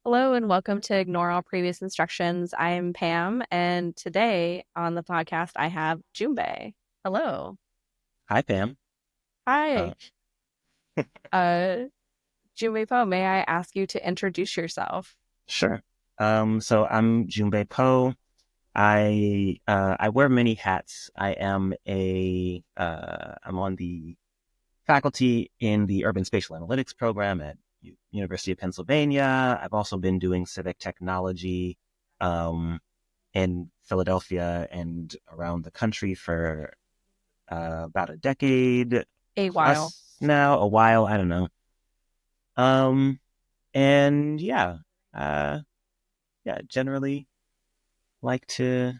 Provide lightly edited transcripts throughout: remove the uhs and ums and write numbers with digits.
Hello and welcome to Ignore All Previous Instructions. I am Pam, and today on the podcast I have Jumbe. Hello. Hi, Pam. Uh, Hi. Uh, Jumbe Poe, may I ask you to introduce yourself? sure. So I'm Mjumbe Poe. I wear many hats. I'm on the faculty in the Urban Spatial Analytics program at University of Pennsylvania. I've also been doing civic technology um, in Philadelphia and around the country for about a decade A while. plus now, a while. I don't know. Um, and uh, yeah, generally like to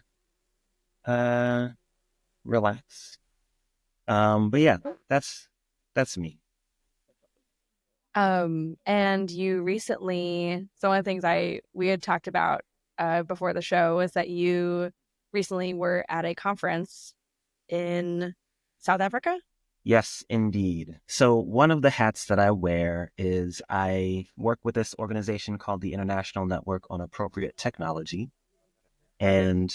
uh relax. But yeah, that's me. And you recently, so one of the things we had talked about before the show was that you recently were at a conference in South Africa? Yes, indeed. So one of the hats that I wear is I work with this organization called the International Network on Appropriate Technology, and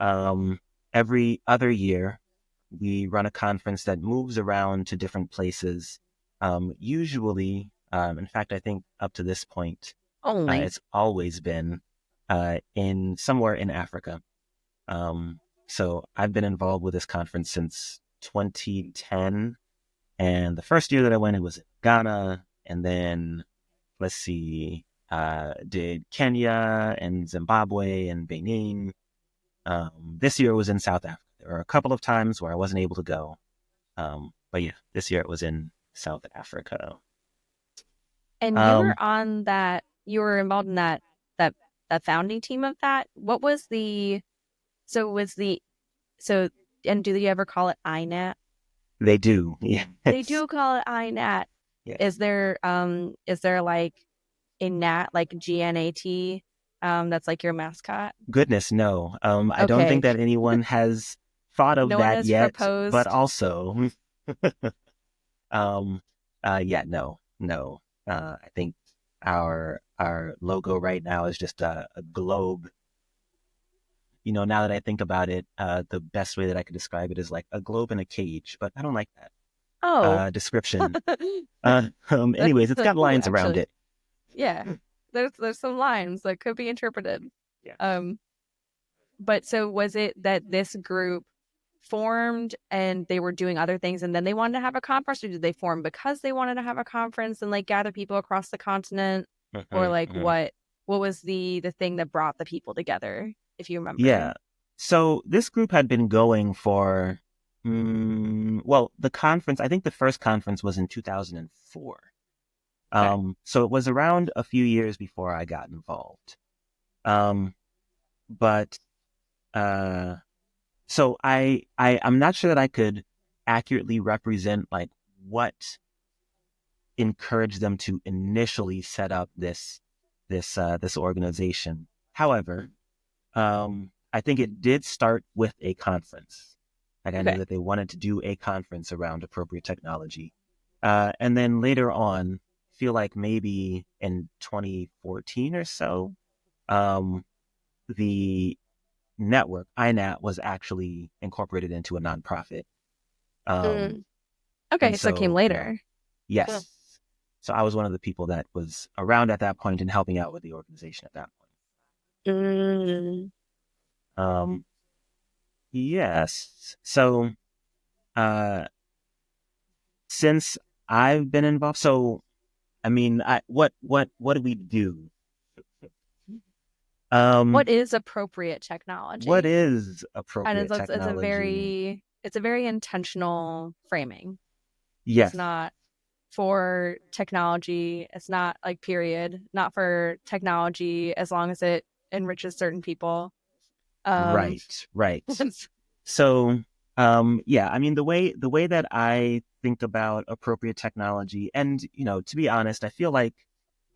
um, every other year we run a conference that moves around to different places. Usually, in fact, I think up to this point, Only. it's always been in somewhere in Africa. So I've been involved with this conference since 2010. And the first year that I went, it was in Ghana. And then, let's see, did Kenya and Zimbabwe and Benin. This year it was in South Africa. There were a couple of times where I wasn't able to go. But yeah, this year it was in South Africa. And you were Um, on that, you were involved in that that founding team of that. What was so was the so and do they ever call it INAT? they do. They Yes. do call it INAT. Yes. Is there like a gnat like GNAT that's like your mascot? Goodness, no. I don't think Okay. that anyone has thought of No one that has yet, but proposed. also, um, yeah, no, no. I think our logo right now is just a globe. Now that I think about it, the best way that I could describe it is like a globe in a cage, but I don't like that Oh. description. That's Anyways, it's got cool lines around actually. it. Yeah. There's some lines that could be interpreted. Yeah. Um But so was it that this group formed and they were doing other things and then they wanted to have a conference, or did they form because they wanted to have a conference and like gather people across the continent? Or Mhm, like mhm. what was the thing that brought the people together, if you remember? Yeah. So this group had been going for, well, the conference, I think the first conference was in 2004. Okay. So it was around a few years before I got involved. Um, but, uh, so I'm not sure that I could accurately represent like what encouraged them to initially set up this organization. However, I think it did start with a conference. Like I know Okay. that they wanted to do a conference around appropriate technology. And then later on, feel like maybe in 2014 or so, um, the network, INAT, was actually incorporated into a nonprofit. Um, Mm. and Okay, so it came so, later. Huh. yes. So I was one of the people that was around at that point and helping out with the organization at that Mm. point. Yes. So, uh, since I've been involved, so I mean, what do we do? What Um, is appropriate what technology? is And appropriate technology? it's a very intentional framing. It's Yes, not for technology. It's not like period, not for technology as long as it enriches certain people. Um, right, right. So, yeah, I mean, the way that I think about appropriate technology, and to be honest, I feel like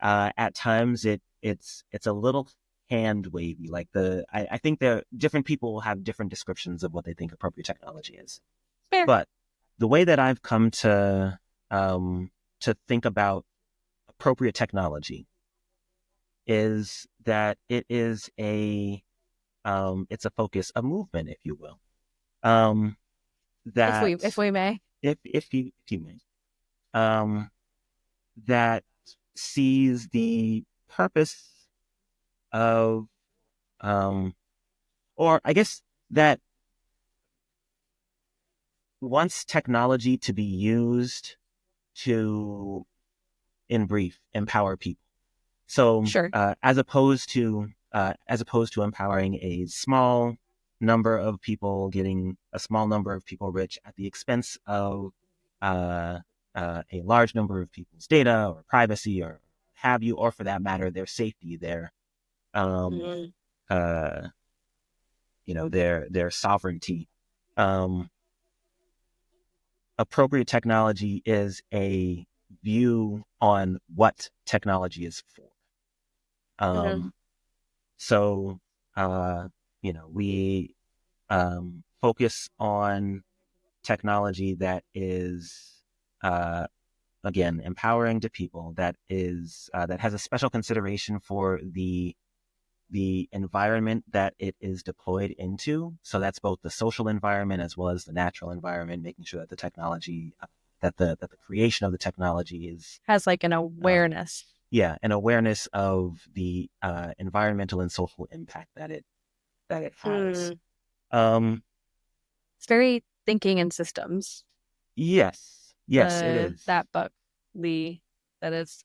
at times it's a little hand wavy. Like I think that different people will have different descriptions of what they think appropriate technology is. fair. But the way that I've come um, to think about appropriate technology is that it is it's a focus, a movement, if you will. That if we may. if you may, um, that sees the purpose of, or I guess that wants technology to be used to, in brief, empower people. So Sure. as opposed to empowering a small number of people, getting a small number of people rich at the expense of uh, a large number of people's data or privacy or have you, or for that matter, their safety, um, Mhm. uh, their sovereignty. Um, Appropriate technology is a view on what technology is for. Mhm. Um, so, we focus on technology that is, uh, again, empowering to people, that has a special consideration for the environment that it is deployed into. So that's both the social environment as well as the natural environment, making sure that the technology, that the creation of the technology is, Has like an uh, awareness. an awareness of the environmental and social impact that it has. Mm. Um, It's very thinking in systems. yes, it The is. that book, Lee, that is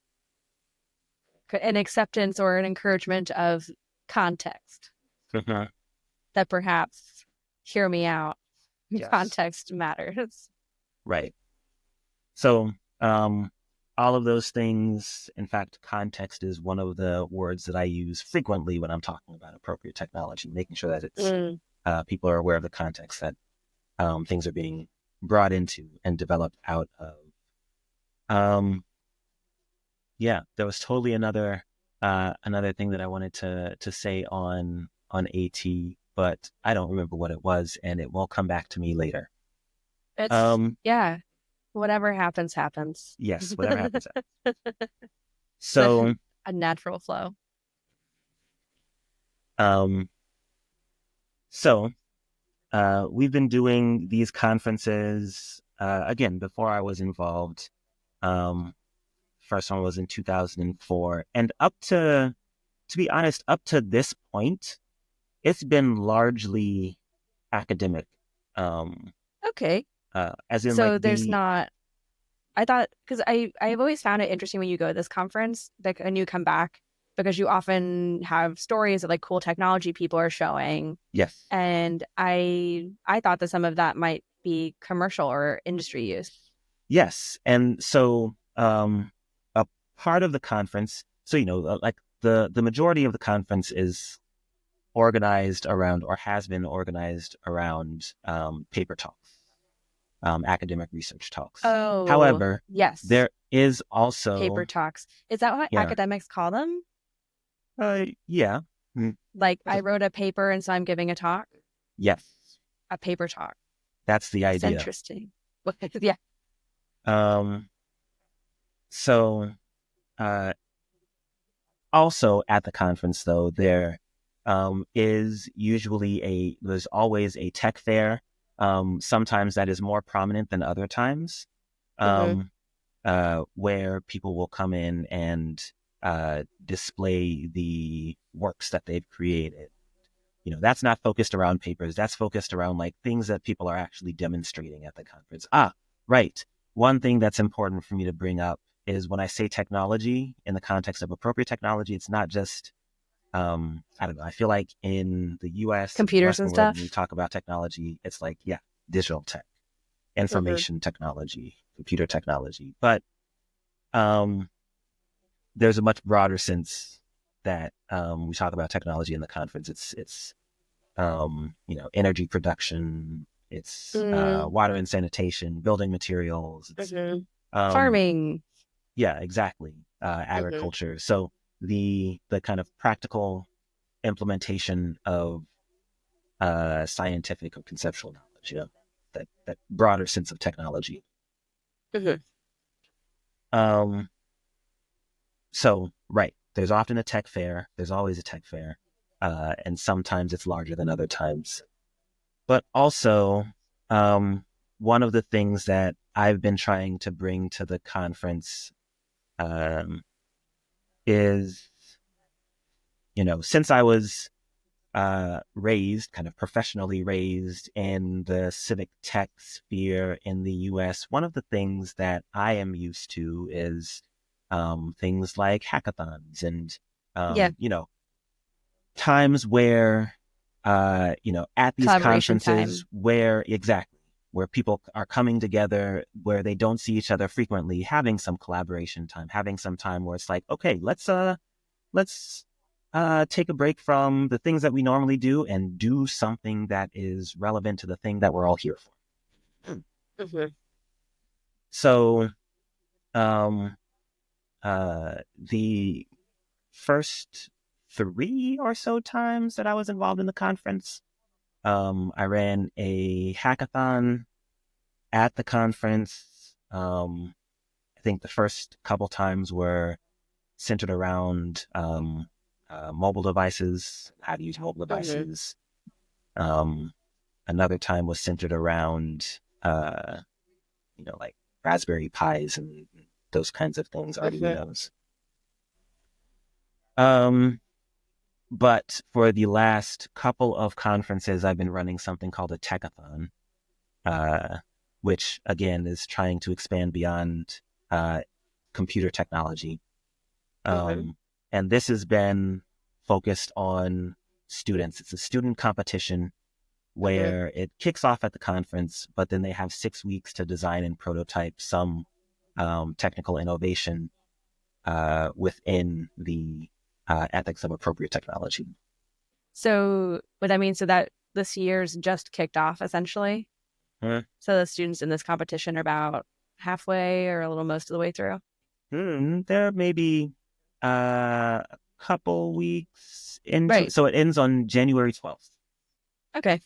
an acceptance or an encouragement of context. Mhm. That perhaps hear me out. Yes, Context matters. right. So, all of those things, in fact, context is one of the words that I use frequently when I'm talking about appropriate technology, making sure that Mm. people are aware of the context that things are being brought into and developed out of. Um, yeah, there was totally another thing that I wanted to say on AT, but I don't remember what it was, and it won't come back to me later. It's Um, yeah. Whatever happens, happens. yes, whatever happens. It's So, a natural flow. um, so we've been doing these conferences again before I was involved. Um, First one was in 2004, and to be honest, up to this point, it's been largely academic. Um, Okay. as in like So there's not I thought because I've always found it interesting when you go to this conference, like and you come back because you often have stories of like cool technology people are showing. yes, And I thought that some of that might be commercial or industry use. yes, and so a part of the conference, so like the majority of the conference is organized around, or has been organized around, paper talks, academic research talks. Oh, However, yes. there is Paper also, talks. Is that what yeah, academics call them? yeah, mm, Like I wrote a paper and so I'm giving a talk, yes, a paper talk. that's the It's idea. interesting. Yeah. Um, so, uh, also at the conference, though, there's always a tech fair. Sometimes that is more prominent than other times. Hmm. Um, where people will come in and display the works that they've created. That's not focused around papers. That's focused around like things that people are actually demonstrating at the conference. Right. One thing that's important for me to bring up is when I say technology in the context of appropriate technology, it's not just, I don't know. I feel like in the US and the Computers and Western world, when we stuff. talk about technology, it's like, yeah, digital tech, Hmm. information technology, computer technology. But um, there's a much broader sense that we talk about technology in the conference. It's energy production, it's Mm-hmm. water and sanitation, building materials. It's um, Farming. yeah, exactly, Hmm. agriculture. So the kind of practical implementation of scientific or conceptual knowledge, that broader sense of technology. Hmm. Um, so right. there's often a tech fair. There's always a tech fair. And sometimes it's larger than other times. But also, one of the things that I've been trying to bring to the conference um, is, since I was raised, kind of professionally raised in the civic tech sphere in the US, one of the things that I am used to is things like hackathons and, Yeah. times where, at these Collaboration conferences time. where people are coming together, where they don't see each other frequently, having some collaboration time, having some time where it's like, okay, let's take a break from the things that we normally do and do something that is relevant to the thing that we're all here for. Mm-hmm. So, um, the first 3 or so times that I was involved in the conference, I ran a hackathon at the conference. I think the first couple times were centered around mobile devices, how to use mobile Mm-hmm. devices. Um, Another time was centered around, like Raspberry Pis and those kinds of things, Mm-hmm. Arduinos. Um, but for the last couple of conferences, I've been running something called a techathon, uh, which again is trying to expand beyond uh, computer technology. Mm-hmm. And this has been focused on students. It's a student competition Mm-hmm. where it kicks off at the conference, but then they have 6 weeks to design and prototype some technical innovation within the ethics of appropriate technology. So what that means, so that this year's just kicked off essentially. Hmm. So the students in this competition are about halfway or a little most of the way through. There may be a couple weeks into it. Right. So it ends on January 12th. Okay.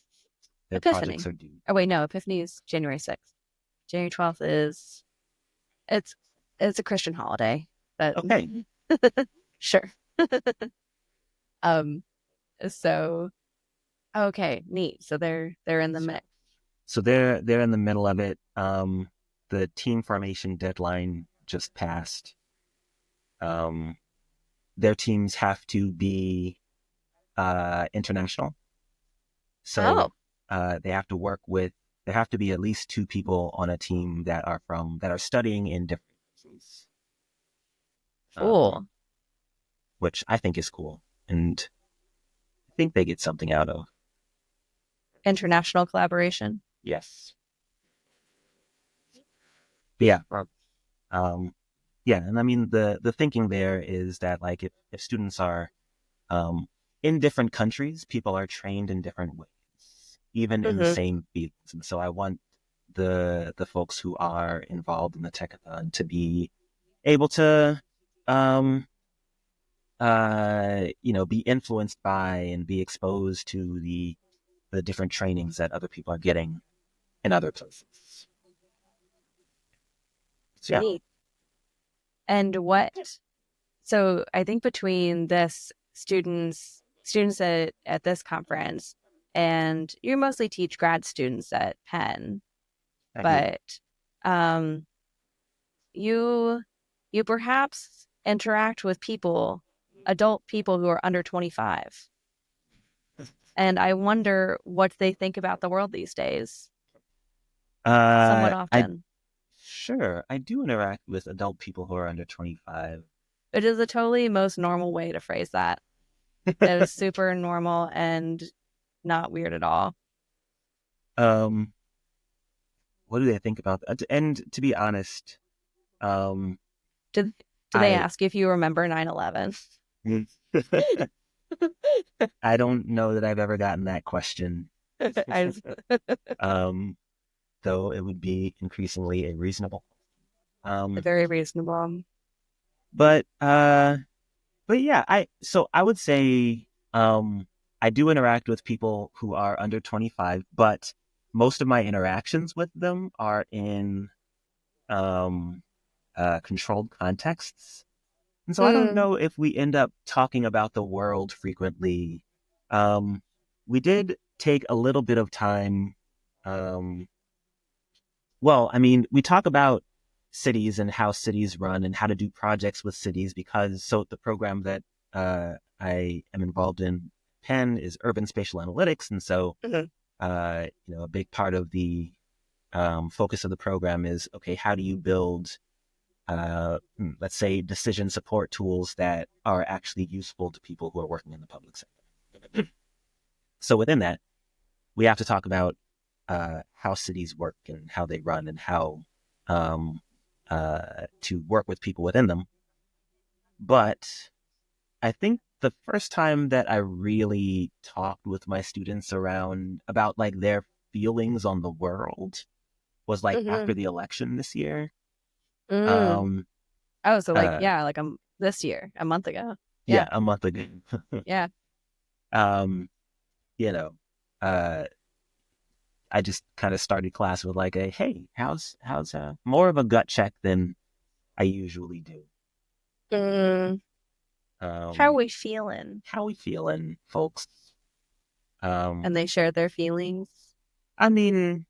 Their projects Epiphany. are due. Oh wait, no, Epiphany is January 6th. January 12th is it's it's a Christian holiday. But Okay. sure. Um so okay, neat. So they're in the mix. So they're in the middle of it. The team formation deadline just passed. Um, their teams have to be international. Oh, So they have to work with. There have to be at least 2 people on a team that are studying in different countries, um, cool. which I think is cool, and I think they get something out of. International collaboration. Yes. But yeah. Um, yeah, and I mean the thinking there is that like if students are um, in different countries, people are trained in different ways, even in the Mm-hmm. same fields. And so I want the folks who are involved in the techathon to be able to um, be influenced by and be exposed to the different trainings that other people are getting in other places. So yeah. Neat. And what so I think between this students at this conference and you mostly teach grad students at Penn, I do. but um you you perhaps interact with people, adult people who are under 25. And I wonder what they think about the world these days, somewhat I often. Sure, I do interact with adult people who are under 25. It is a totally most normal way to phrase that. It is super normal and not weird at all. um, what do they think about that? And to be honest, um, Did they I ask if you remember 9/11? I don't know that I've ever gotten that question. I just, Um, though it would be increasingly a reasonable. Um, very reasonable. but uh, but yeah, I would say I do interact with people who are under 25, but most of my interactions with them are in um controlled contexts. And so I don't Mm. know if we end up talking about the world frequently. Um, we did take a little bit of time. Um, well, I mean, we talk about cities and how cities run and how to do projects with cities because so the program that I am involved in, Penn, is urban spatial analytics, and so Mhm. a big part of the focus of the program is okay, how do you build let's say decision support tools that are actually useful to people who are working in the public sector. So within that, we have to talk about how cities work and how they run and how um, to work with people within them. But I think the first time that I really talked with my students around about like their feelings on the world was like after Mhm. the election this year. Mm. Um, Oh, so like uh, yeah, like this year, a month ago. Yeah. yeah, a month ago. Yeah. um, you know, uh, I just kind of started class with like a, hey, how's more of a gut check than I usually do. Mm. How Um, we feeling? how we feeling, folks? Um, And they shared their feelings. I mean,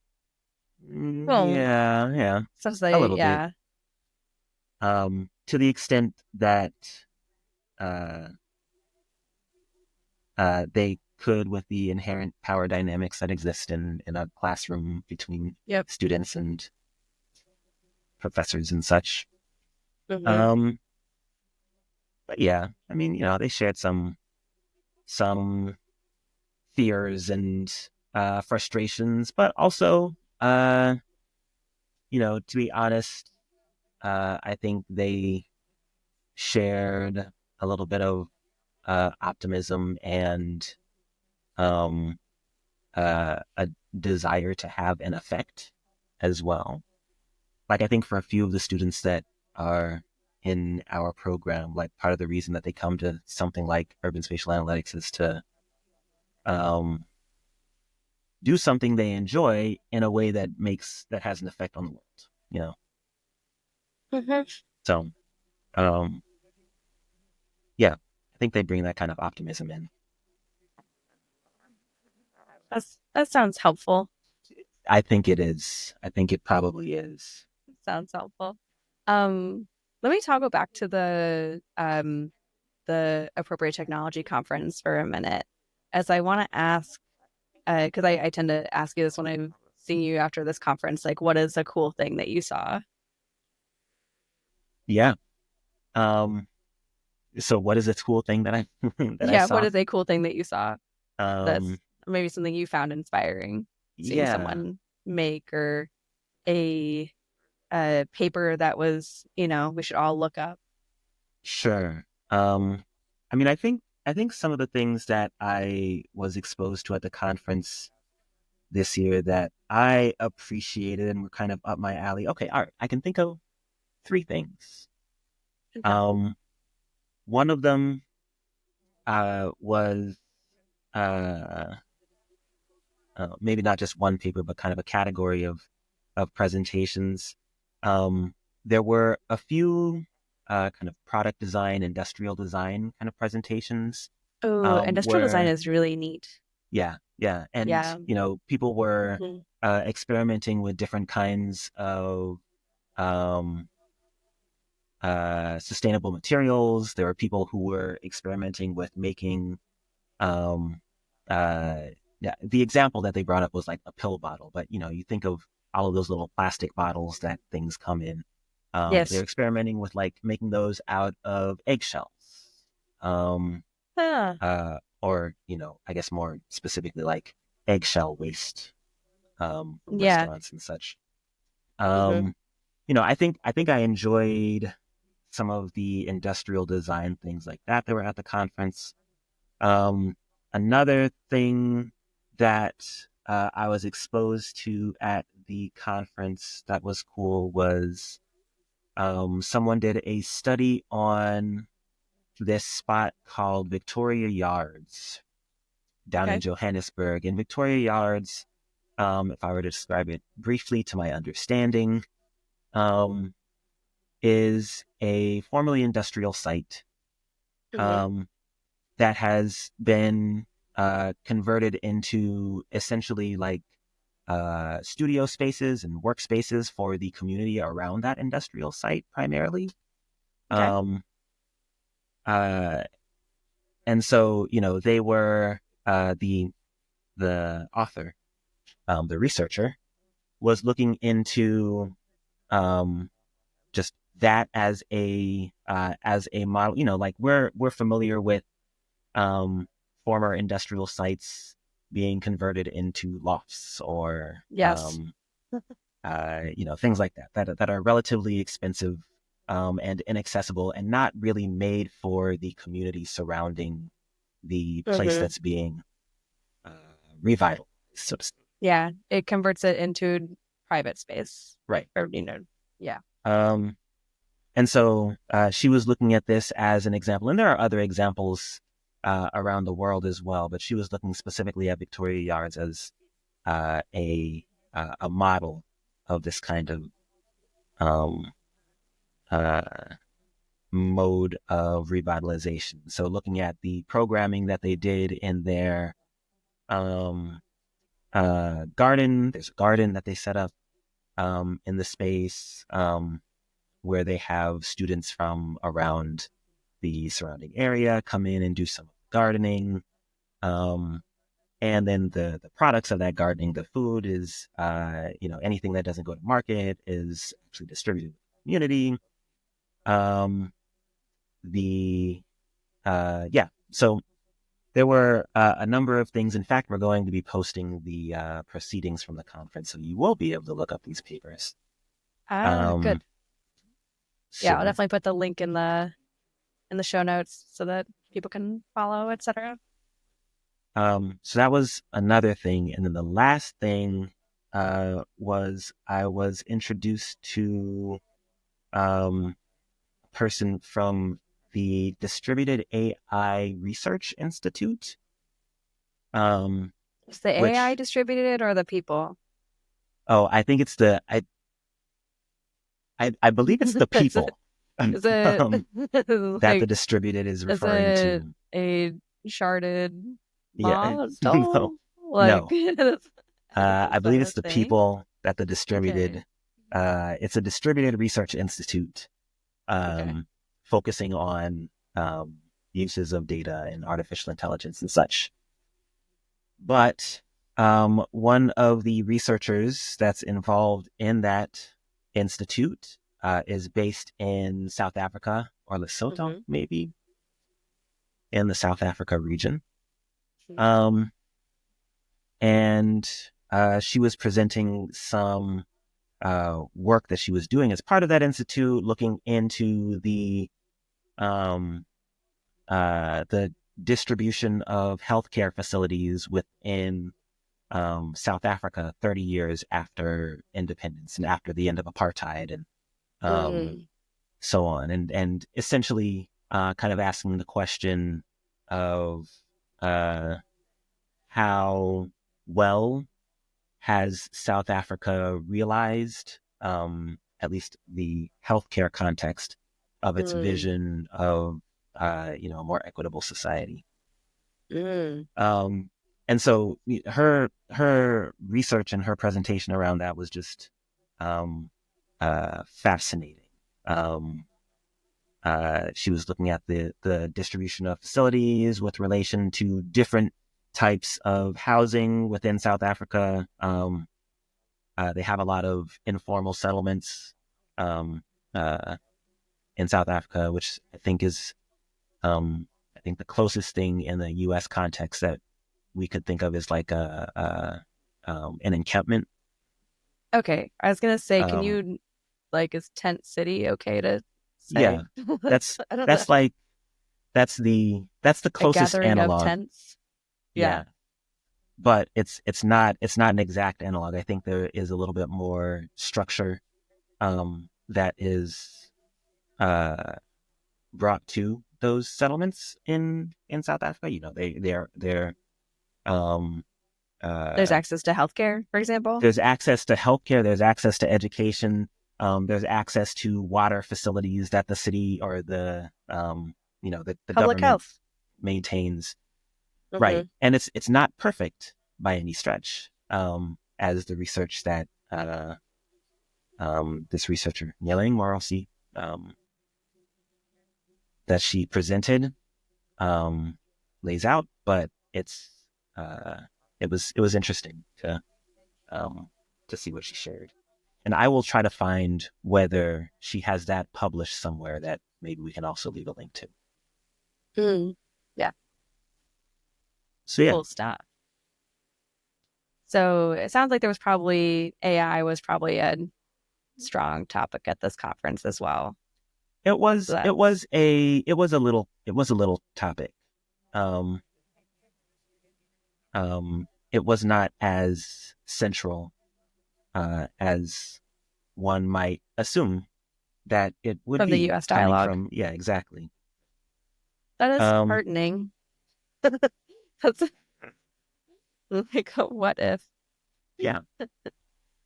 Well, yeah, since a they little bit. yeah. To the extent that uh, they could with the inherent power dynamics that exist in a classroom between Yep. students and professors and such. Mhm. Um, but yeah, I mean, they shared some fears and frustrations, but also, to be honest, I think they shared a little bit of optimism and um, a desire to have an effect as well. Like I think for a few of the students that are in our program, like part of the reason that they come to something like urban spatial analytics is to um, do something they enjoy in a way that has an effect on the world. Mhm. So um, yeah, I think they bring that kind of optimism in. That sounds helpful. I think it is. I think it probably is. Sounds helpful. Um, Let me toggle back to the appropriate technology conference for a minute, as I want to ask, because I tend to ask you this when I'm seeing you after this conference, like, what is a cool thing that you saw? Yeah. Um, so what is a cool thing that I that I Yeah, what saw? is a cool thing that you saw that's Um, maybe something you found inspiring, seeing yeah, someone make or a paper that was, we should all look up. sure. I mean, I think some of the things that I was exposed to at the conference this year that I appreciated and were kind of up my alley. Okay, all right, I can think of three things. Okay. Um, one of them was uh, maybe not just one paper, but kind of a category of presentations. Um, there were a few kind of product design, industrial design kind of presentations Oh, industrial design where is really neat. yeah, and Yeah. people were Mhm. experimenting with different kinds of um, sustainable materials. There were people who were experimenting with making um, uh, yeah, the example that they brought up was like a pill bottle, but you think of all of those little plastic bottles that things come in. They're Yes. experimenting with like making those out of eggshells, um, Ah. or I guess more specifically like eggshell waste from Yeah. restaurants and such. Hmm. Um, I think I enjoyed some of the industrial design things like that were at the conference. Um, Another thing that I was exposed to at the conference that was cool was someone did a study on this spot called Victoria Yards down in Okay. Johannesburg. And Victoria Yards, if I were to describe it briefly to my understanding, um, is a formerly industrial site Mm-hmm. um, that has been converted into essentially like studio spaces and workspaces for the community around that industrial site primarily. Okay. Um, uh, and so, they were the author, the researcher, was looking into um, just that as a model. Like we're familiar with um, former industrial sites being converted into lofts or Yes. things like that are relatively expensive and inaccessible and not really made for the community surrounding the place Mm-hmm. that's being uh, revitalized, so to speak. Yeah. It converts it into private space. Right. Or, yeah. Um, and so she was looking at this as an example, and there are other examples around the world as well, but she was looking specifically at Victoria Yards as uh, a a model of this kind of um, uh, mode of revitalization. So looking at the programming that they did in their um, garden, there's a garden that they set up in the space where they have students from around the surrounding area come in and do some gardening. Um, and then the products of that gardening, the food is, anything that doesn't go to market is actually distributed to the community. Um, the yeah, so there were a number of things. In fact, we're going to be posting the proceedings from the conference, so you will be able to look up these papers Ah, um, good. Yeah, I'll soon. definitely put the link in the show notes so that people can follow, etc. So that was another thing, and then the last thing was I was introduced to um, a person from the Distributed AI Research Institute, um, Is the AI which distributed or the people? I think it's I believe it's the Is it people is it that the like distributed is is referring it to. a sharded Yeah, model? no, Like no. is I that believe a it's the thing? people that the Okay. distributed. It's a distributed research institute Okay. um, focusing on um, uses of data and artificial intelligence and such. But one of the researchers that's involved in that institute is based in South Africa or Lesotho, Mm-hmm. maybe in the South Africa region. Um, and she was presenting some work that she was doing as part of that institute, looking into um, the distribution of healthcare facilities within South Africa 30 years after independence and after the end of apartheid and um, Mm. so on. And essentially kind of asking the question of uh, how well has South Africa realized, at least the healthcare context of its Mm. vision of, a more equitable society. Mm. Um, and so her research and her presentation around that was just um, fascinating. Um, she was looking at the distribution of facilities with relation to different types of housing within South Africa. They have a lot of informal settlements um, uh, in South Africa, which I think the closest thing in the U.S. context that we could think of is like an encampment. Okay. I was gonna say, can Um, you like is tent city okay to say? yeah, that's I don't know. that's like that's the A closest gathering of analog. tents. Yeah. Yeah, but it's not an exact analog. I think there is a little bit more structure that is uh, brought to those settlements in South Africa. They're um, There's uh, access to healthcare, for example. there's access to healthcare, there's access to education. There's access to water facilities that the city or the Public government health. maintains. Hmm. Right. And it's not perfect by any stretch. As the research that this researcher Nyeleng Morossi that she presented um, lays out, but uh, it was interesting to see what she shared. And I will try to find whether she has that published somewhere that maybe we can also leave a link to. Mm. Yeah, So yeah, cool stuff. So it sounds like there was probably AI was probably a strong topic at this conference as well. it So was it that's was a it was a little topic. Um, it was not as central as one might assume that it would from the be US coming dialogue. from. Yeah, exactly. That is Um, heartening. That's like a what if. yeah,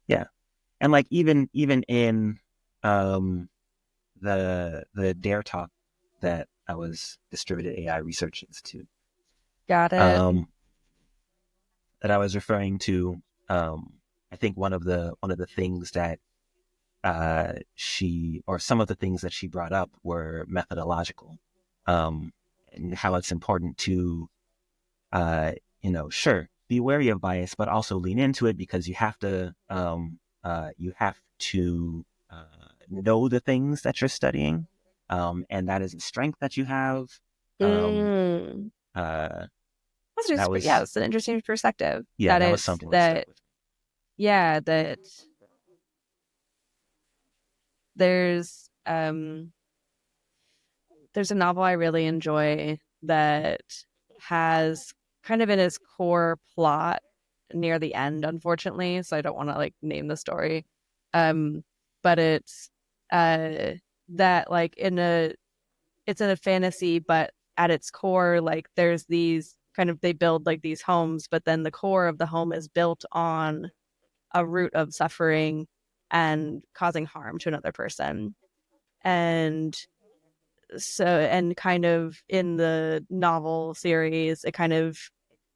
yeah, and like even in um, the Dare talk that I was Distributed AI Research Institute Got it. um, that I was referring to. I think one of the things that she or some of the things that she brought up were methodological, um, and how it's important to uh, sure, be wary of bias, but also lean into it because you have to know the things that you're studying, and that is a strength that you have. Um, Mm. uh, That's that just yeah, was it's an interesting perspective. yeah, That that was it's something that stuck that with yeah, that there's there's a novel I really enjoy that has kind of in its core plot near the end, unfortunately, so I don't want to like name the story. Um, but it's uh that like in a it's in a fantasy, but at its core, like there's these kind of they build like these homes, but then the core of the home is built on a root of suffering and causing harm to another person. And so and kind of in the novel series it kind of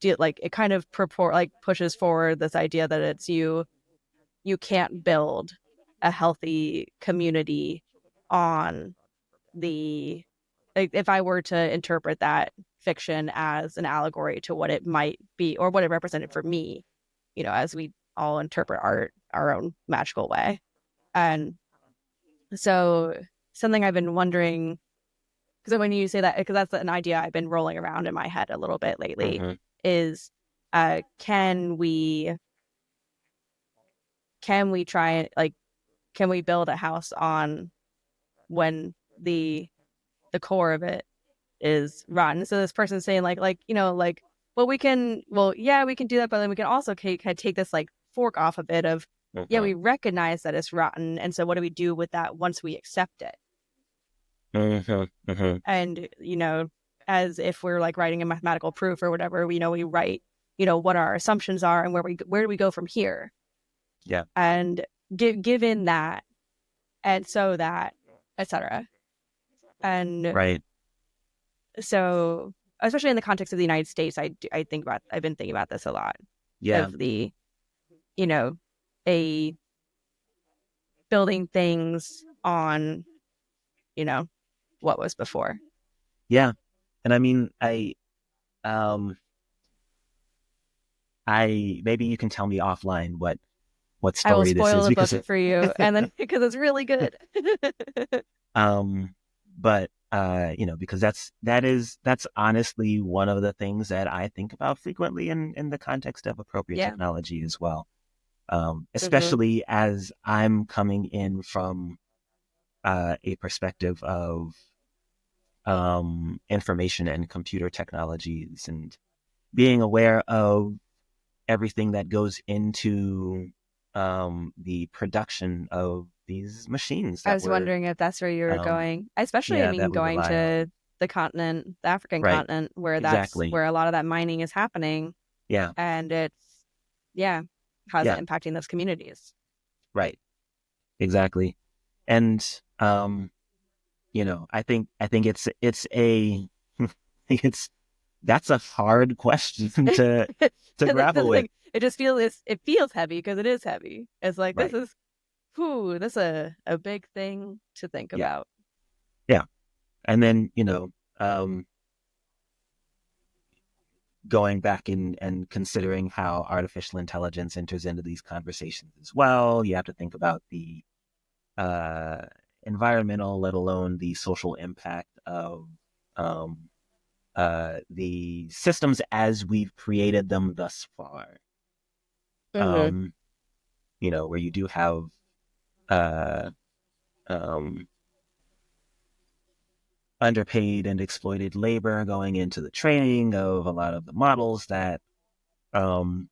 it kind of purport like pushes forward this idea that it's you can't build a healthy community on the like, if I were to interpret that fiction as an allegory to what it might be or what it represented for me, as we all interpret art our own magical way. And so something I've been wondering because when you say that, because that's an idea I've been rolling around in my head a little bit lately, hmm is can we try like can we build a house on when the core of it is rotten? So this person's saying well yeah we can do that, but then we can also take this like fork off of it of yeah hmm we recognize that it's rotten, and so what do we do with that once we accept it? hmm hmm And as if we're like writing a mathematical proof or whatever, we write what our assumptions are and where do we go from here, yeah, and given that, and so that, etc. And right, so especially in the context of the United States, I've been thinking about this a lot yeah, of the you know a building things on you know what was before. yeah. And I mean, um I maybe you can tell me offline what I will story this spoil is the because book for you, and then because it's really good. um but because that's honestly one of the things that I think about frequently in the context of appropriate Yeah. technology as well. Hmm. Especially as I'm coming in from a perspective of information and computer technologies and being aware of everything that goes into the production of these machines I that was we're wondering if that's where you were going, especially, I yeah, mean, that we going rely on. to the African Right. continent, where that's Exactly. where a lot of that mining is happening. Yeah. And yeah, how's it Yeah. impacting those communities? Right. Exactly. And I think it's it's that's a hard question to That's grapple the with. thing. It feels heavy because it is heavy. It's like Right. this a big thing to think Yeah. about. Yeah. And then, going back and considering how artificial intelligence enters into these conversations as well, you have to think about the uh, environmental, let alone the social impact of um, the systems as we've created them thus far. Mm-hmm. Um, where you do have uh, um, underpaid and exploited labor going into the training of a lot of the models um,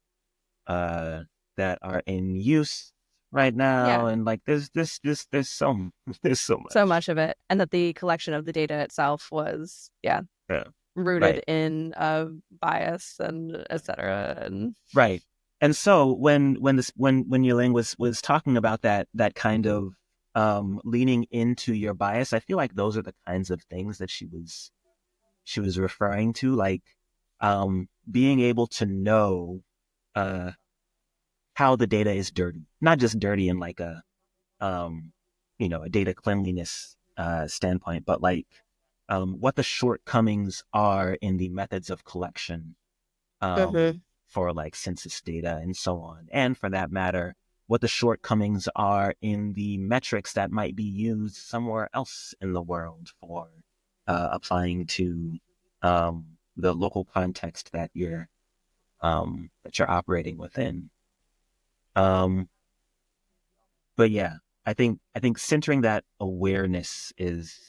uh, that are in use right now, Yeah, and like there's so there's so so much. much of it, and that the collection of the data itself was, yeah, Yeah, rooted right, in bias and etc. And right. And so when Yling was talking about that kind of leaning into your bias, I feel like those are the kinds of things that she was referring to, like being able to know uh, how the data is dirty, not just dirty in like um, a data cleanliness standpoint, but like what the shortcomings are in the methods of collection mm-hmm. for like census data and so on. And for that matter, what the shortcomings are in the metrics that might be used somewhere else in the world for applying to the local context that you're operating within. Um, but yeah, I think centering that awareness is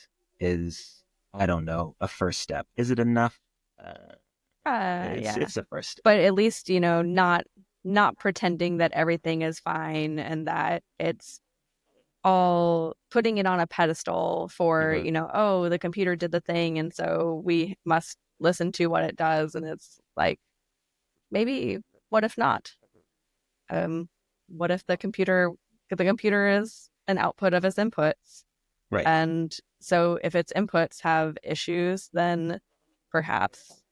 I don't know, a first step. Is it enough? Uh, it's Yeah, it's a first step. but at least not pretending that everything is fine and that it's all putting it on a pedestal for, Hmm. oh, the computer did the thing and so we must listen to what it does. And it's like, maybe, what if not? Um, what if the computer is an output of its inputs? Right. And so if its inputs have issues, then perhaps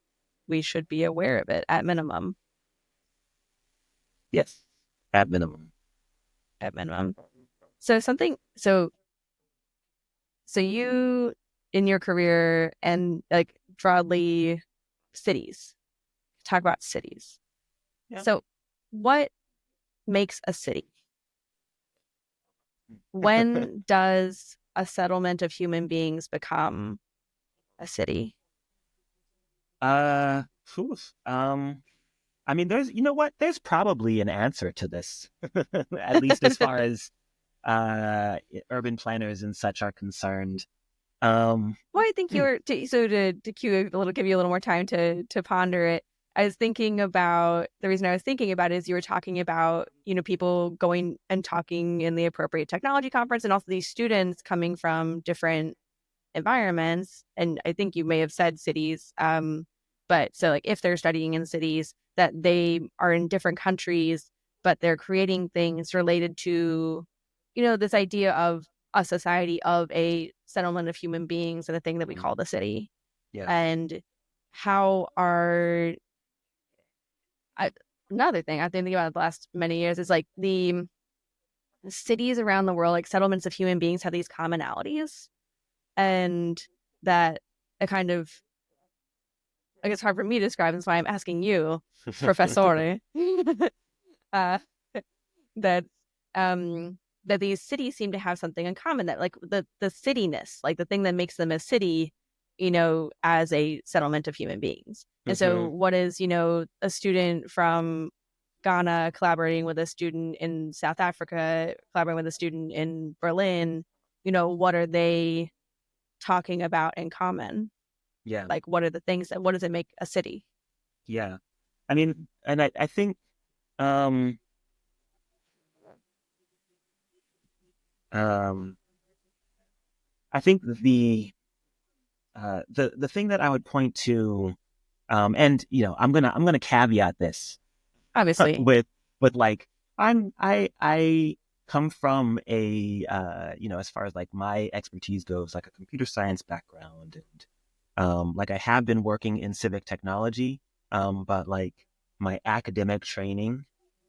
we should be aware of it at minimum. Yes. At minimum. At minimum. So something so you in your career and like broadly cities, talk about cities. Yeah. So what makes a city? When does a settlement of human beings become a city? uh, Phew. I mean, there's probably an answer to this, at least as far as uh, urban planners and such are concerned. Um, Well, I think to give you a little more time to ponder it. I was thinking about the reason I was thinking about it is you were talking about, people going and talking in the appropriate technology conference and also these students coming from different environments. And I think you may have said cities. But so like if they're studying in cities that they are in different countries, but they're creating things related to, this idea of a society of a settlement of human beings and a thing that we call the city. yeah. And how are I, another thing I've been thinking about the last many years is like the cities around the world, like settlements of human beings, have these commonalities, and that a kind of, I guess, hard for me to describe. That's why I'm asking you, professore, uh, that that these cities seem to have something in common, that like the cityness, like the thing that makes them a city, as a settlement of human beings. And so Hmm. what is, a student from Ghana collaborating with a student in South Africa, collaborating with a student in Berlin, what are they talking about in common? Yeah. Like, what does it make a city? Yeah. I mean, and I think um um I think the thing that I would point to, and I'm gonna caveat this Obviously. with like I come from as far as like my expertise goes, like a computer science background, and like I have been working in civic technology, but like my academic training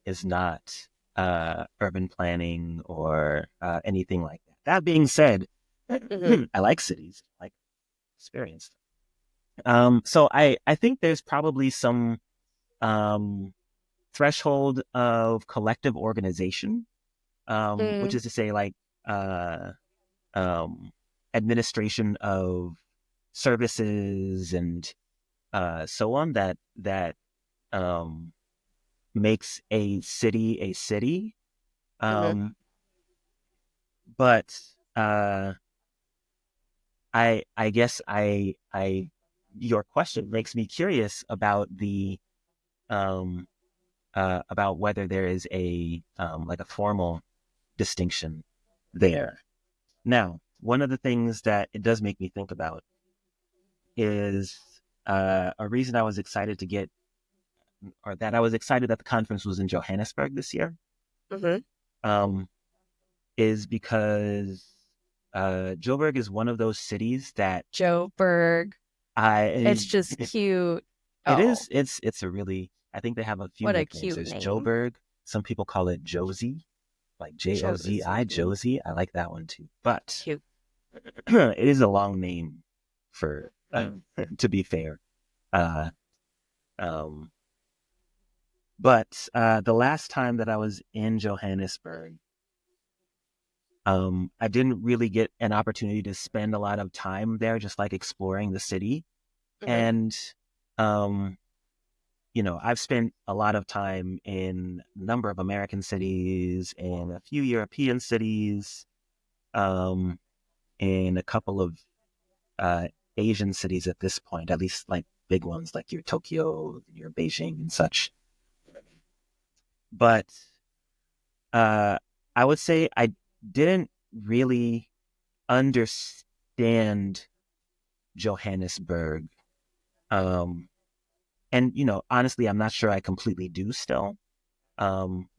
is not urban planning or anything like that. That being said, Hmm. I like cities, I like experience. So I think there's probably some um, threshold of collective organization, which Mm, is to say, like uh, um, administration of services and so on that um, makes a city a city. hmm. Um, but uh, I guess I your question makes me curious um, about whether there is a like a formal distinction there. Now, one of the things that it does make me think about is a reason I was excited to get, or that I was excited that the conference was in Johannesburg this year, Hmm. um, is because Joburg is one of those cities that Joburg. I It's just cute. it Oh, is it's a really I think they have a few what a nicknames. cute There's name. Joburg. Some people call it Josie, like Jozi, Josie. Josie. I like that one too. But Cute. it is a long name for to be fair. Uh, um, but the last time that I was in Johannesburg, I didn't really get an opportunity to spend a lot of time there, just like exploring the city. Hmm. And um, I've spent a lot of time in a number of American cities and a few European cities, um, and a couple of uh, Asian cities at this point, at least like big ones like your Tokyo, your Beijing, and such. But uh, I would say I didn't really understand Johannesburg. Um, and honestly, I'm not sure I completely do still.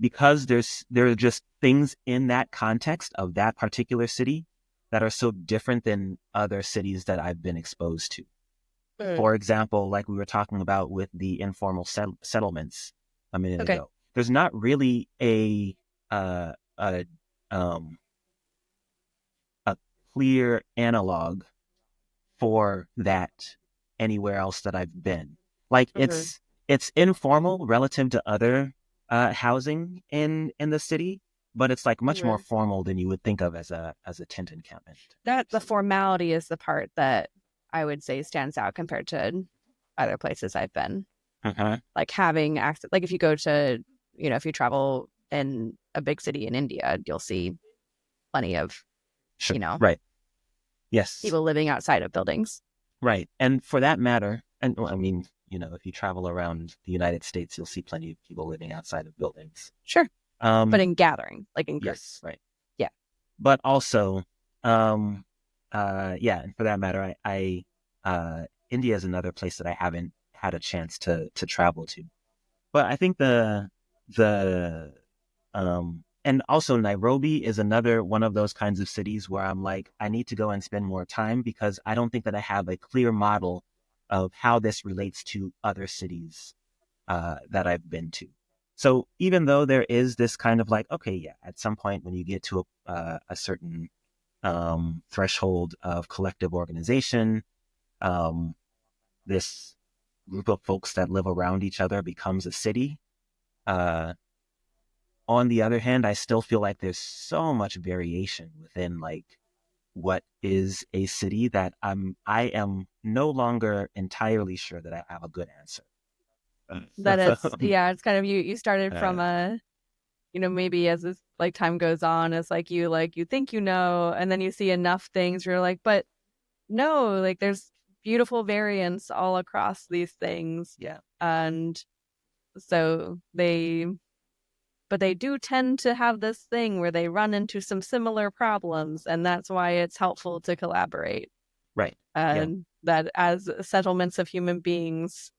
Because there are just things in that context of that particular city that are so different than other cities that I've been exposed to. Mm. For example, like we were talking about with the informal settlements a minute Okay. ago, there's not really uh, a um, a clear analog for that anywhere else that I've been. Like Hmm. it's informal relative to other housing in the city, but it's like much more Hmm. formal than you would think of as a tent encampment That the city. formality is the part that I would say stands out compared to other places I've been. Uh-huh. Like having access, like if you go to, if you travel in a big city in India, you'll see plenty of, Sure. Right. Yes. people living outside of buildings. Right. And for that matter, and well, I mean, if you travel around the United States, you'll see plenty of people living outside of buildings. Sure. But Um, in gathering, like in yes, groups. right. Yeah. But also, um, yeah, and for that matter, India is another place that I haven't had a chance to travel to. But I think the and also Nairobi is another one of those kinds of cities where I'm like, I need to go and spend more time because I don't think that I have a clear model of how this relates to other cities that I've been to. So even though there is this kind of like, okay, yeah, at some point when you get to a certain threshold of collective organization, um, this group of folks that live around each other becomes a city. Uh, on the other hand, I still feel like there's so much variation within like what is a city that I am no longer entirely sure that I have a good answer. That it's, yeah, it's kind of you started from uh, a, maybe as this like time goes on, it's like you think and then you see enough things where you're like, but no, like there's beautiful variance all across these things. yeah, And so but they do tend to have this thing where they run into some similar problems, and that's why it's helpful to collaborate. right, yeah, And that as settlements of human beings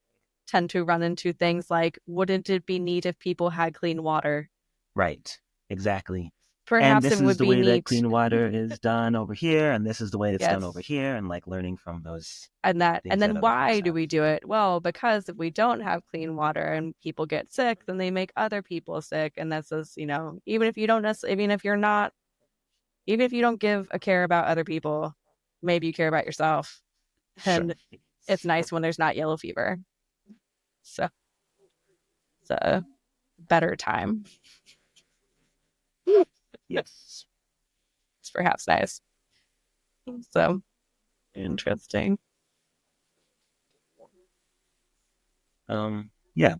tend to run into things like, wouldn't it be neat if people had clean water? right, exactly. and Perhaps it this is would the be way that neat. clean water is done over here, and this is the way it's done over Yes. here, and like learning from those And things that then other folks why do have. we do it? Well, because if we don't have clean water and people get sick, then they make other people sick. And that's just, even if you don't necessarily, even if you're not, even if you don't give a care about other people, maybe you care about yourself. Sure. And it's nice when there's not yellow fever. So it's a better time. Yes. It's perhaps nice. So interesting. Yeah.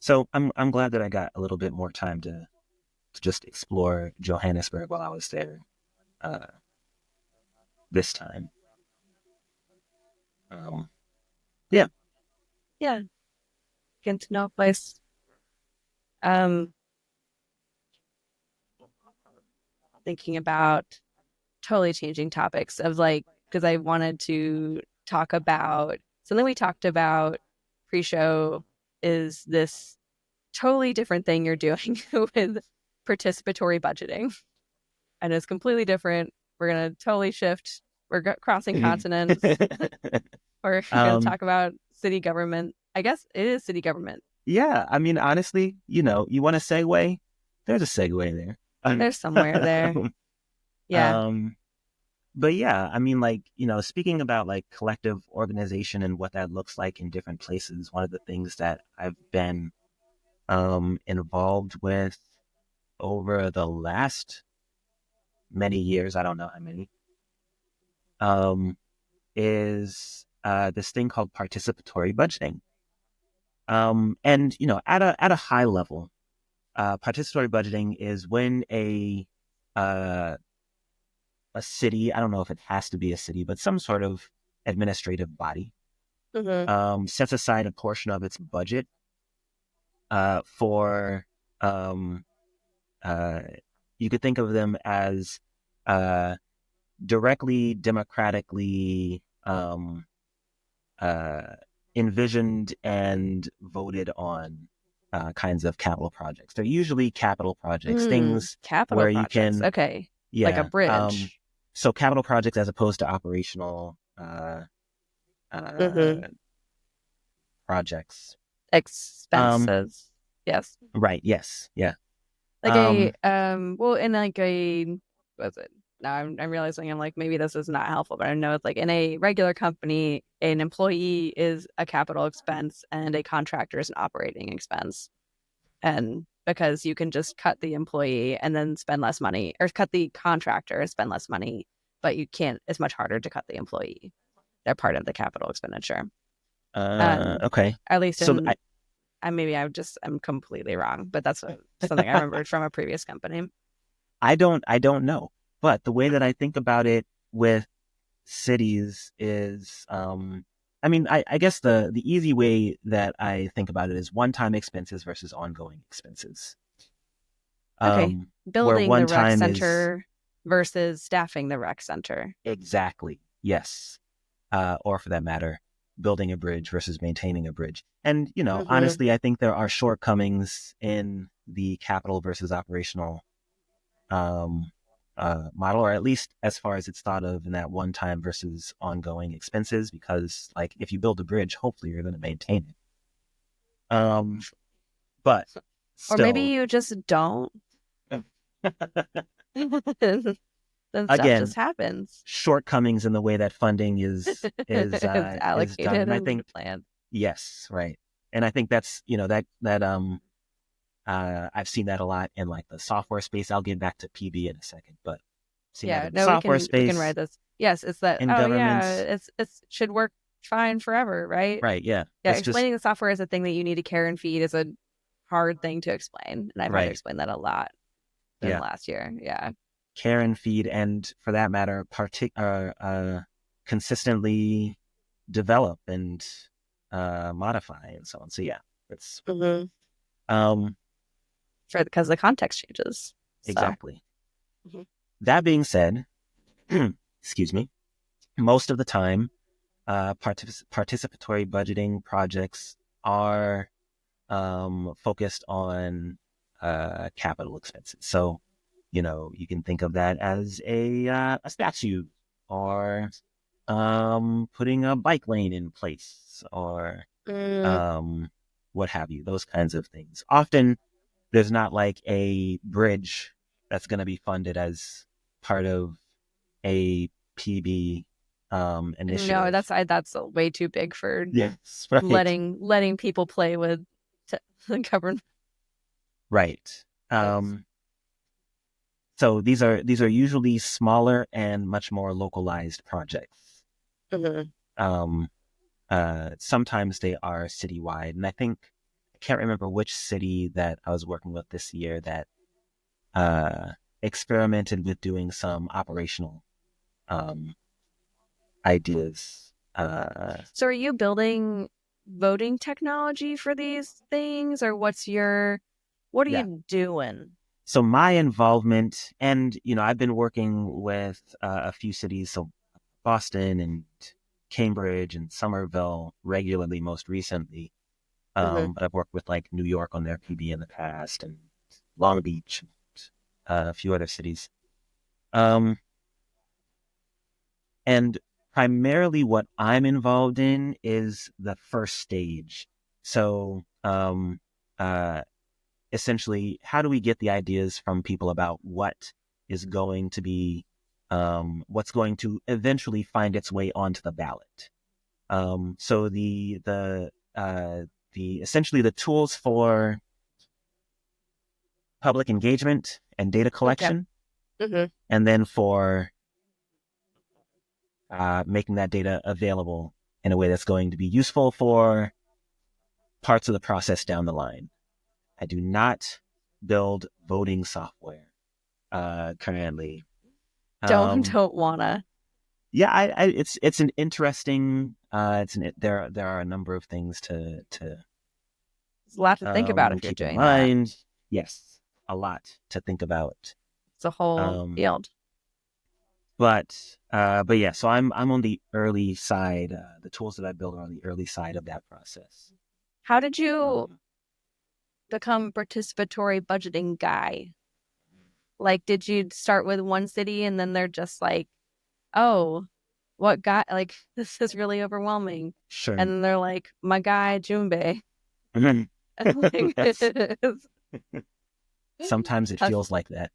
So I'm glad that I got a little bit more time to just explore Johannesburg while I was there uh, this time. Um, yeah. Yeah. Get to know a place. Um, Thinking about totally changing topics of like, because I wanted to talk about something we talked about pre-show is this totally different thing you're doing with participatory budgeting. And it's completely different. We're going to totally shift. We're crossing continents. We're going to um, talk about city government. I guess it is city government. yeah. I mean, honestly, you want a segue? There's a segue there. There's somewhere there. Yeah. um, but yeah, I mean, like, speaking about like collective organization and what that looks like in different places, one of the things that I've been involved with over the last many years, I don't know how many, um, is this thing called participatory budgeting. And at a high level, participatory budgeting is when uh, a city, I don't know if it has to be a city, but some sort of administrative body Mm-hmm. sets aside a portion of its budget for um, uh, you could think of them as uh, directly democratically uh, envisioned and voted on kinds of capital projects. They're usually capital projects, things Capital where you projects. can, Okay. Like a yeah. bridge. So capital projects as opposed to operational uh, Mm-hmm. projects. Um, Expenses. Yes. right. Yes. Yeah. Like a well, in like a what's it? Now I'm realizing I'm like maybe this is not helpful, but I know it's like in a regular company, an employee is a capital expense and a contractor is an operating expense. And because you can just cut the employee and then spend less money, or cut the contractor and spend less money, but you can't. It's much harder to cut the employee. They're part of the capital expenditure. okay. At least So in maybe I'm completely wrong, but that's something I remembered from a previous company. I don't know, but the way that I think about it with cities is, I mean, I guess the easy way that I think about it is one-time expenses versus ongoing expenses. Okay. Where Building one the rec time is center versus staffing the rec center. exactly, yes. Or for that matter, building a bridge versus maintaining a bridge. And, Mm-hmm. honestly, I think there are shortcomings in the capital versus operational um, model, or at least as far as it's thought of in that one time versus ongoing expenses, because like if you build a bridge, hopefully you're going to maintain it. But Or maybe still, you just don't. Then stuff just again, happens. shortcomings in the way that funding It's is done, allocated and I into the think plan. yes, right, and I think that's that I've seen that a lot in like the software space. I'll get back to PB in a second, but seen that Yeah, in the no, software we can space, write this. Yes, it's that. in Oh yeah, governments, it's should work fine forever, right? right? Yeah, Yeah, it's just explaining the software as a thing that you need to care and feed is a hard thing to explain, and I've had to right. explain that a lot in the Yeah, last year. Yeah. care and feed, and for that matter, consistently develop and modify and so on. So yeah, it's Mm-hmm. um, For because the context changes. So. exactly. Mhm. That being said, excuse me, most of the time, participatory budgeting projects are focused on capital expenses. So, You can think of that as a statue, or putting a bike lane in place, or Mm, what have you, those kinds of things. Often there's not like a bridge that's going to be funded as part of a PB no, initiative. that's way too big for Yes, right, letting people play with the government. right. Um, so these are usually smaller and much more localized projects. Mhm. Um, Sometimes they are citywide, and I can't remember which city that I was working with this year that uh, experimented with doing some operational um, ideas. So are you building voting technology for these things, or what are Yeah. you doing? So my involvement, and I've been working with a few cities, so Boston and Cambridge and Somerville regularly, most recently. Hmm. But I've worked with like New York on their PB in the past, and Long Beach, and a few other cities. Um, and primarily what I'm involved in is the first stage. So, uh, essentially, how do we get the ideas from people about what is going to be, what's going to eventually find its way onto the ballot? So the essentially the tools for public engagement and data Okay. collection, Hmm. and then for making that data available in a way that's going to be useful for parts of the process down the line. I do not build voting software currently. Um, Don't wanna. yeah, it's an interesting. There are a number of things to It's a lot to think about if you're keep in doing that. mind. Yes, a lot to think about. It's a whole Um, field. but yeah, so I'm on the early side. The tools that I build are on the early side of that process. How did you Um, become participatory budgeting guy? Like, did you start with one city and then they're just like, oh, what guy? Like, this is really overwhelming. sure. And then they're like, my guy, Jumbe. Like, Yes. Sometimes it feels like that.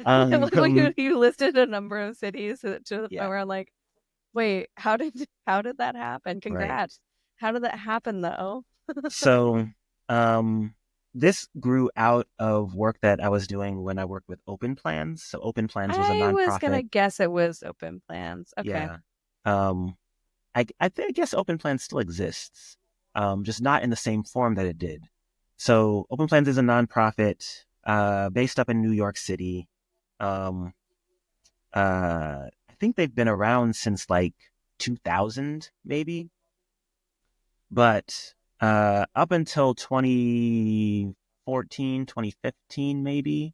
well, Um, you listed a number of cities to the point yeah, where I'm like, wait, how did that happen? right. Congrats. How did that happen though? So, um, this grew out of work that I was doing when I worked with Open Plans. So, Open Plans was a I was nonprofit. gonna guess it was open plans. Okay. Yeah. Um, I guess Open Plans still exists, just not in the same form that it did. So, Open Plans is a nonprofit based up in New York City. Um, I think they've been around since like 2000, maybe. But up until 2014, 2015, maybe,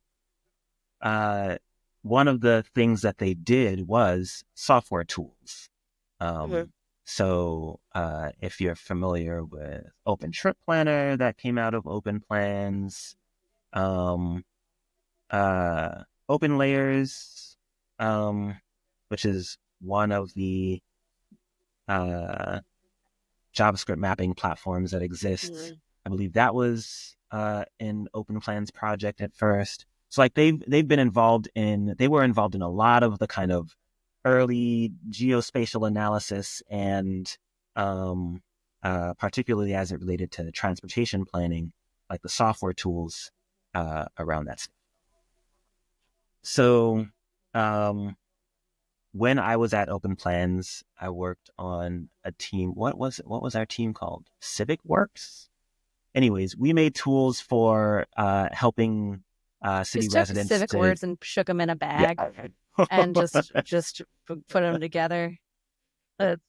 uh, one of the things that they did was software tools. Hmm. If you're familiar with Open Trip Planner, that came out of Open Plans, um, Open Layers, um, which is one of the uh, JavaScript mapping platforms that exists. Hmm. I believe that was an Open Plans project at first. So like they were involved in a lot of the kind of early geospatial analysis, and particularly as it related to transportation planning, like the software tools around that. So um, when I was at Open Plans, I worked on a team. What was our team called? Civic Works. Anyways, we made tools for helping city Just took residents civic to. words and shook them in a Yeah. bag and just put them together. It's,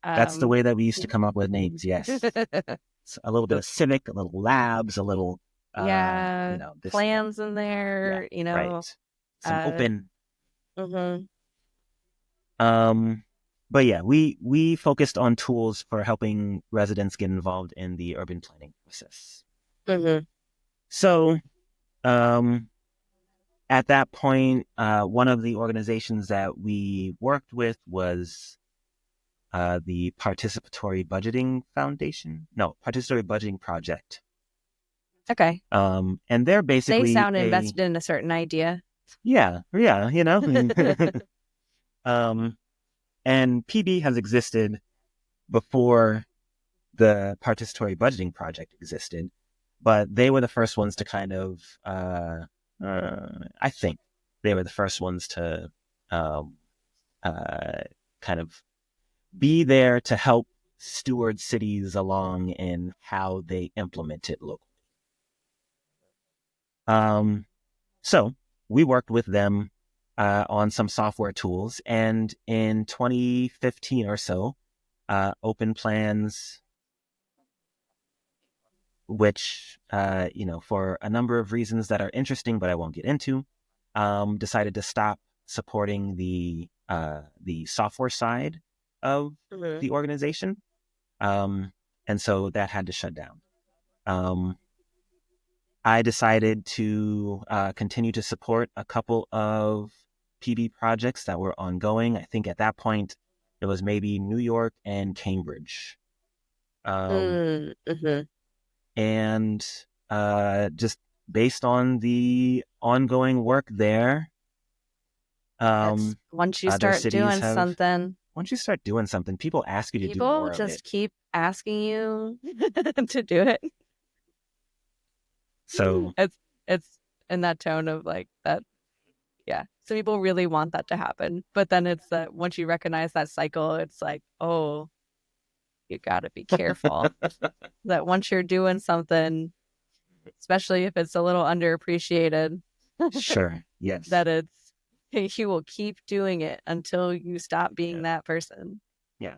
That's the um, way that we used to come up with names. Yes, it's a little bit of civic, a little labs, a little yeah, this and that. plans in Yeah, there, right. Some uh, open. mhm, Um, but yeah, we focused on tools for helping residents get involved in the urban planning process. mhm. So, um, at that point, one of the organizations that we worked with was the Participatory Budgeting Foundation. No, Participatory Budgeting Project. Okay. And they're They basically sound invested in a certain idea. yeah, you know. um, and PB has existed before the Participatory Budgeting Project existed, but they were the first ones to kind of, I think, they were the first ones to um, kind of be there to help steward cities along in how they implement it locally. So we worked with them on some software tools, and in 2015 or so, Open Plans, which for a number of reasons that are interesting, but I won't get into, decided to stop supporting the software side of the organization, and so that had to shut down. I decided to continue to support a couple of PB projects that were ongoing. I think at that point it was maybe New York and Cambridge. Mm-hmm. And just based on the ongoing work there, Once you other start cities doing have. something, Once you start doing something, people ask you to do people more of it. just keep asking you to do it. So It's in that tone of like that. Yeah. So people really want that to happen. But then it's that once you recognize that cycle, it's like, oh, you got to be careful. That once you're doing something, especially if it's a little underappreciated, sure, yes, that you will keep doing it until you stop being yeah, that person. yeah.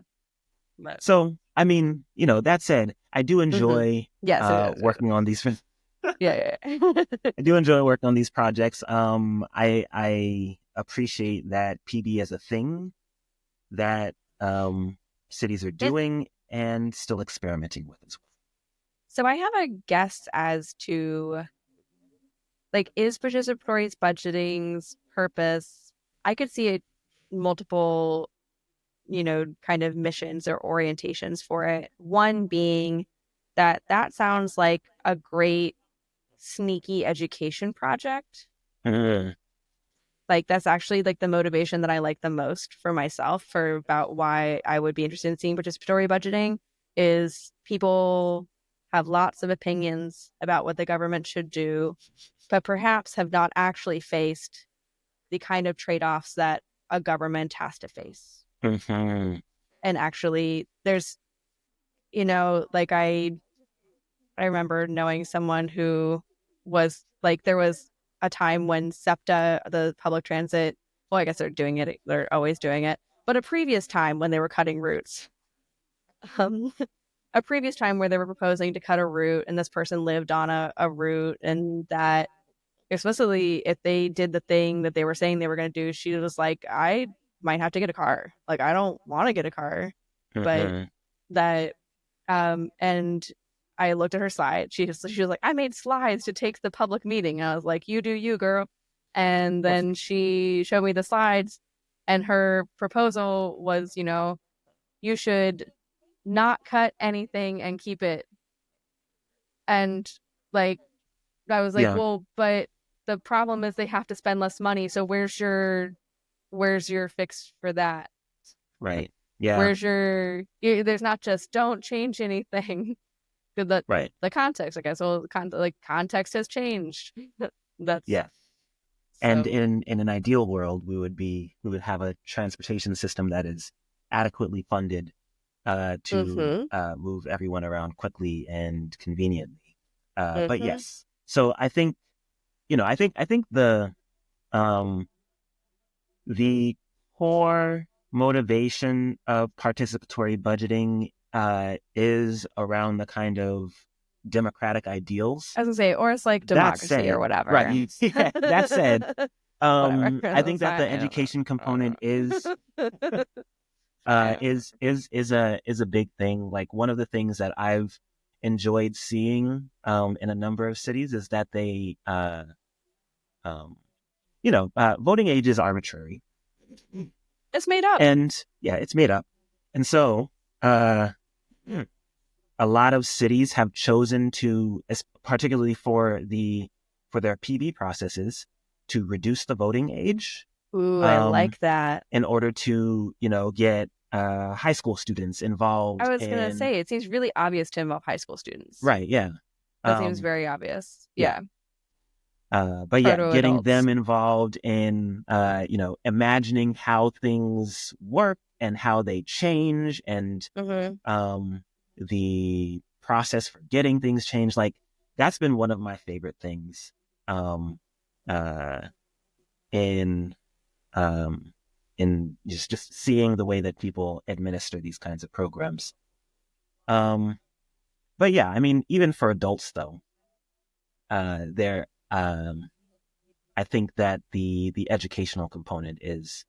But So I mean, that said, I do enjoy yes, it is. working on these. Yeah, yeah. I do enjoy working on these projects. I appreciate that PB is a thing that cities are It, doing and still experimenting with as so I have a guess as to like is participatory budgeting's purpose. I could see it multiple, kind of missions or orientations for it. One being that sounds like a great sneaky education project. well. Like that's actually like the motivation that I like the most for myself for about why I would be interested in seeing participatory budgeting is people have lots of opinions about what the government should do, but perhaps have not actually faced the kind of trade-offs that a government has to face. Mm-hmm. And actually there's, like I remember knowing someone who was like, there was a time when SEPTA, the public transit, well, I guess they're doing it, they're always doing it, but a previous time when they were cutting routes, um, a previous time where they were proposing to cut a route and this person lived on a route and that, especially if they did the thing that they were saying they were going to do, she was like, I might have to get a car. Like, I don't want to get a car, but Mm-hmm. that and I looked at her slide. She was like, I made slides to take the public meeting. And I was like, you do you, girl. And then she showed me the slides, and her proposal was, you should not cut anything and keep it. And like, I was like, Yeah, well, but the problem is they have to spend less money. So where's your fix for that? right. Yeah, Where's there's not just don't change anything. the right. the context, I guess. Well, context has changed. That's Yeah. And so. in an ideal world, we would have a transportation system that is adequately funded to Mm-hmm. move everyone around quickly and conveniently. But Mm-hmm. yes, so I think um, the core motivation of participatory budgeting is around the kind of democratic ideals. I was gonna say, or it's like That democracy or said, right? whatever. Yeah, that said, Whatever. I think That's that the fine. I education don't component is know. uh, Yeah. is is is a big thing. Like one of the things that I've enjoyed seeing in a number of cities is that they um, voting age is arbitrary. It's made up. And yeah, it's made up. And so a lot of cities have chosen to, particularly for their PB processes, to reduce the voting age. Ooh, I like that. In order to, get high school students involved I was going to in. say, it seems really obvious to involve high school students. Right, yeah. That seems very obvious. Yeah. But yeah, getting them involved in, imagining how things work and how they change and the process for getting things changed. Like, that's been one of my favorite things in just seeing the way that people administer these kinds of programs. But yeah, I mean, even for adults though, I think that the educational component is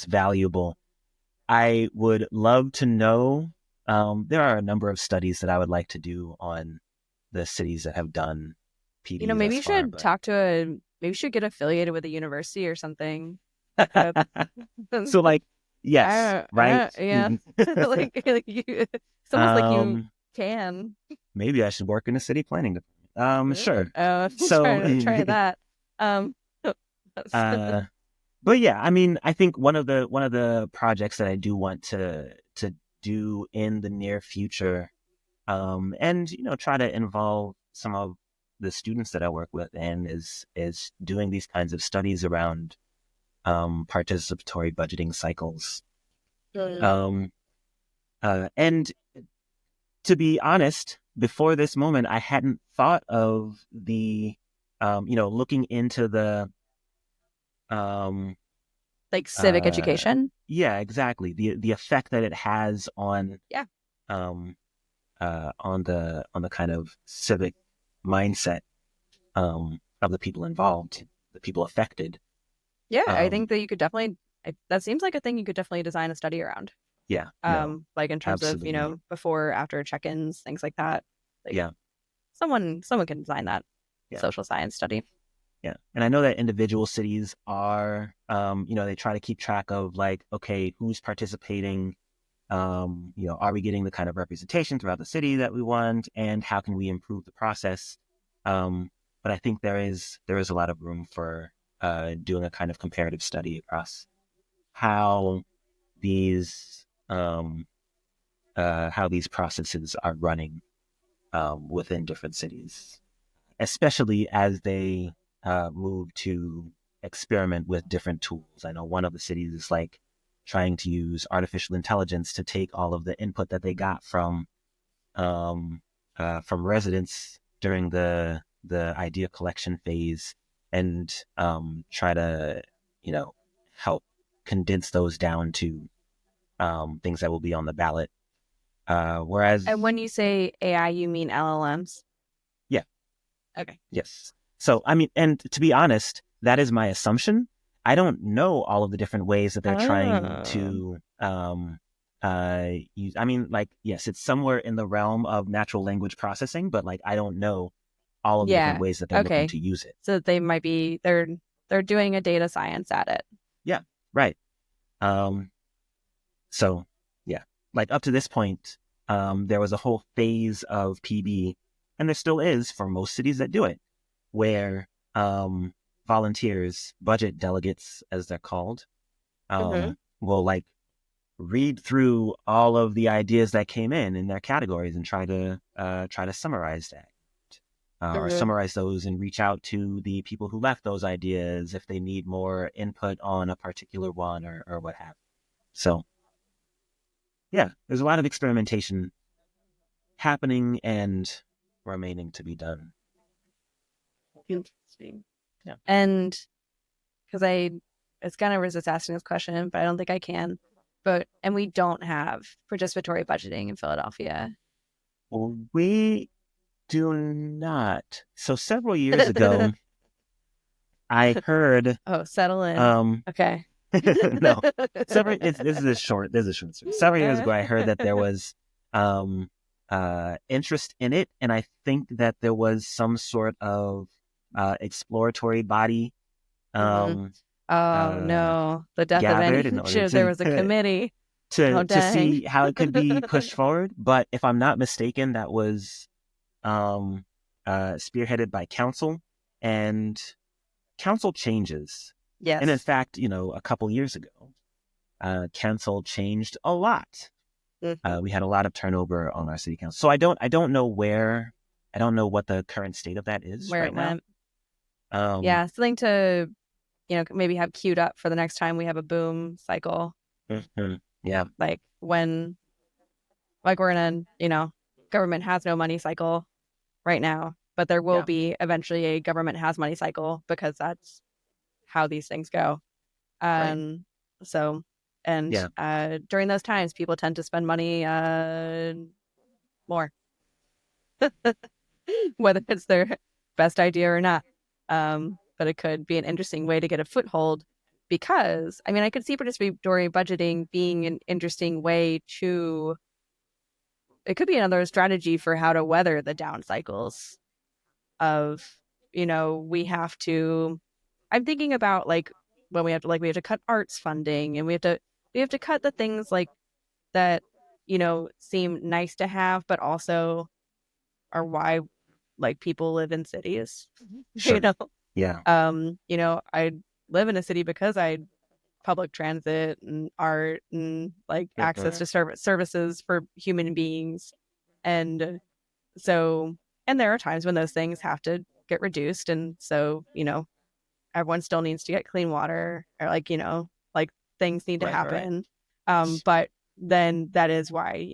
valuable. I would love to know. There are a number of studies that I would like to do on the cities that have done PD. Maybe you should maybe you should get affiliated with a university or something. So like, yes, right? Yeah. like it's almost like you can. Maybe I should work in a city planning department. Sure. So try that. But yeah, I mean, I think one of the projects that I do want to do in the near future, and try to involve some of the students that I work with, and is doing these kinds of studies around participatory budgeting cycles. And to be honest, before this moment, I hadn't thought of the looking into the like civic education. Yeah, exactly. The effect that it has on on the kind of civic mindset of the people involved, the people affected. Yeah, I think that you could definitely. That seems like a thing you could definitely design a study around. Yeah. Like in terms absolutely. Of before, after check-ins, things like that. Like, yeah. Someone can design that social science study. Yeah. And I know that individual cities are, they try to keep track of like, okay, who's participating? Are we getting the kind of representation throughout the city that we want? And how can we improve the process? But I think there is a lot of room for doing a kind of comparative study across how these processes are running within different cities, especially as they move to experiment with different tools. I know one of the cities is like trying to use artificial intelligence to take all of the input that they got from residents during the idea collection phase and try to help condense those down to things that will be on the ballot. Whereas, and when you say AI, you mean LLMs? Yeah. Okay. Yes. So, I mean, and to be honest, that is my assumption. I don't know all of the different ways that they're trying to use. I mean, like, yes, it's somewhere in the realm of natural language processing, but like, I don't know all of the different ways that they're looking to use it. So they might be, they're doing a data science at it. Yeah, right. So yeah, like up to this point, there was a whole phase of PB, and there still is for most cities that do it, where volunteers, budget delegates, as they're called, will like read through all of the ideas that came in their categories and try to summarize that. Or summarize those and reach out to the people who left those ideas if they need more input on a particular one or what have you. So, yeah, there's a lot of experimentation happening and remaining to be done. Interesting. Yeah. And because it's kind of resist asking this question, but I don't think I can. And we don't have participatory budgeting in Philadelphia. Well, we do not. So several years ago, I heard. Oh, settle in. Okay. No, this is a short story. Several years ago, I heard that there was interest in it, and I think that there was some sort of exploratory body Hmm. um, Oh uh, no, the death of any gathered in order initiative. There to was a committee. Oh to dang. see how it could be pushed forward. But if I'm not mistaken, that was um, spearheaded by council, and council changes. And in Yes. fact, a couple years ago, council changed a lot. Hmm. We had a lot of turnover on our city council. So I don't know what the current state of that is Where right it now. went. Um, Yeah, something to maybe have queued up for the next time we have a boom cycle, mhm, yeah, like when like we're in a government has no money cycle right now, but there will yeah, be eventually a government has money cycle because that's how these things go. right, Um, so, and yeah, during those times, people tend to spend money more, whether it's their best idea or not. But it could be an interesting way to get a foothold because, I mean, I could see participatory budgeting being an interesting way to, it could be another strategy for how to weather the down cycles of, we have to, I'm thinking about like when we have to cut arts funding and we have to cut the things like that, seem nice to have, but also are why like people live in cities. you sure, know, yeah, I live in a city because I public transit and art and like access mhm, to services for human beings. And so, and there are times when those things have to get reduced. And so, everyone still needs to get clean water or like things need to right, right, happen. But then that is why,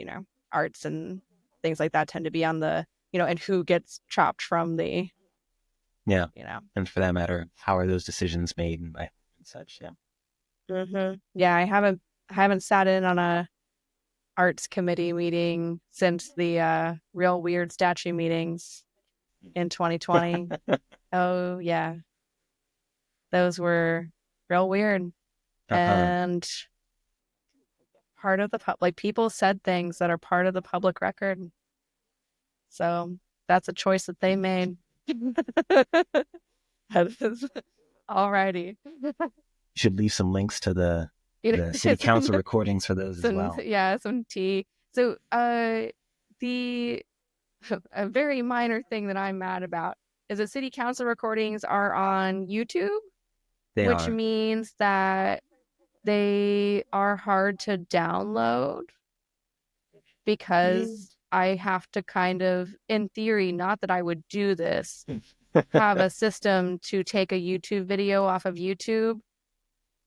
arts and things like that tend to be on the, and who gets chopped from the, yeah. you know. And for that matter, how are those decisions made and such? Yeah. Yeah, I haven't sat in on a arts committee meeting since the real weird statue meetings in 2020. Oh yeah, those were real weird Uh-huh. and part of the like people said things that are part of the public record. So that's a choice that they made. Alrighty. Should leave some links to the city Some, council recordings for those as some well. yeah, some tea. So the a very minor thing that I'm mad about is that city council recordings are on YouTube, They which are. means that they are hard to download because I have to kind of, in theory, not that I would do this, have a system to take a YouTube video off of YouTube,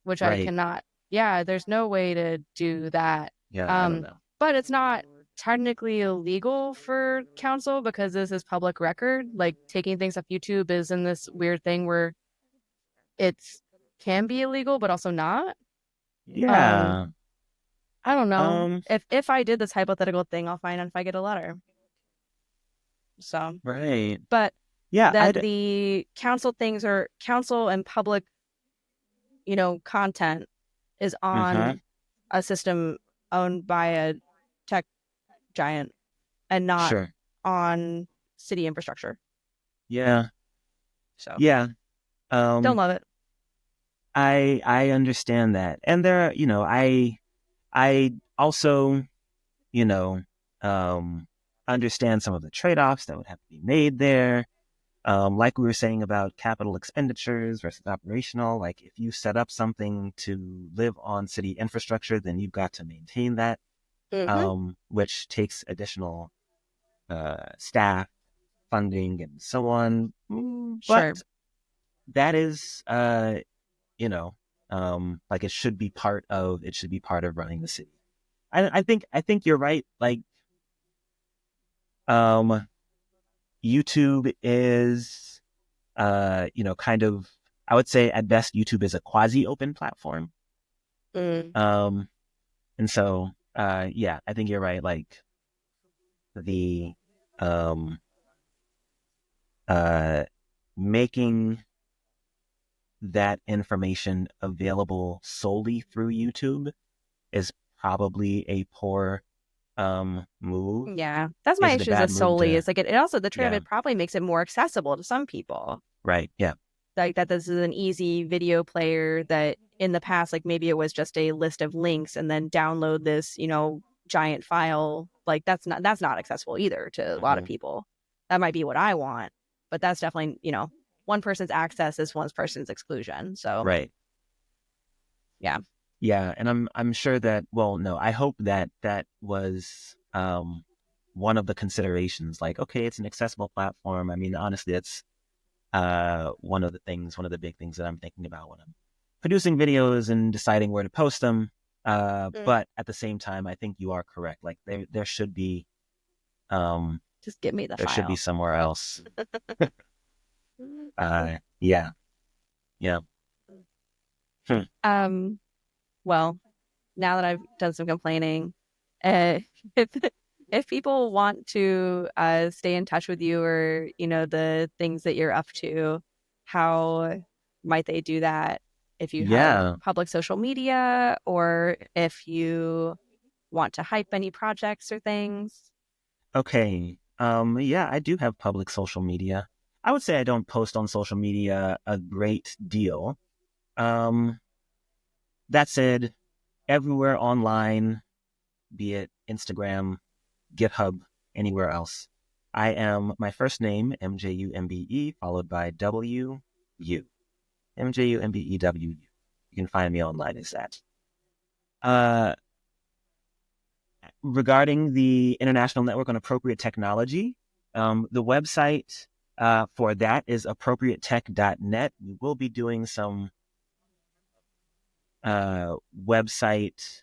which I Right. cannot. Yeah, there's no way to do that. Yeah, I don't Um, know. but it's not technically illegal for council because this is public record. Like taking things off YouTube is in this weird thing where it's can be illegal but also not. Um, Yeah. I don't know. Um, If I did this hypothetical thing, I'll find out if I get a letter. So, right. but Yeah, that I'd the council things are council and public, content is uh-huh. on a system owned by a tech giant and not Sure. on city infrastructure. Yeah. So, Yeah. don't Um, love it. I understand that. And I also, you know, um understand some of the trade-offs that would have to be made there. Like we were saying about capital expenditures versus operational, like if you set up something to live on city infrastructure, then you've got to maintain that, Mm-hmm. which takes additional staff, funding, and so on. But Sure. that is, you know, like it should be part of running the city. I think you're right. Like, um, YouTube is kind of, I would say at best, YouTube is a quasi open platform. Mm. Um, and so, yeah, I think you're right. Like the, um, uh, making that information available solely through YouTube is probably a poor, move. Yeah, that's my Is it a issue. Is bad it move solely to, is like it also the trade of yeah, it probably makes it more accessible to some people. right. Yeah. like that this is an easy video player that in the past, like maybe it was just a list of links and then download this, giant file. Like that's not accessible either to a lot of Hmm. people. That might be what I want, but that's definitely, one person's access is one person's exclusion. So Right. yeah. Yeah, and I'm sure that, well, no, I hope that that was one of the considerations. Like, okay, it's an accessible platform. I mean, honestly, it's one of the big things that I'm thinking about when I'm producing videos and deciding where to post them. But at the same time, I think you are correct. Like um, Just give me the there should be file. somewhere else. Yeah, yeah. Hmm. Well, now that I've done some complaining, uh, if if people want to stay in touch with you or the things that you're up to, how might they do that? If you have Yeah. public social media or if you want to hype any projects or things. Okay. Yeah, I do have public social media. I would say I don't post on social media a great deal. Um, that said, everywhere online, be it Instagram, GitHub, anywhere else, I am my first name, MJUMBE, followed by WU. MJUMBEWU. You can find me online as that. Uh, Regarding the International Network on Appropriate Technology, the website for that is appropriatetech.net. We will be doing some website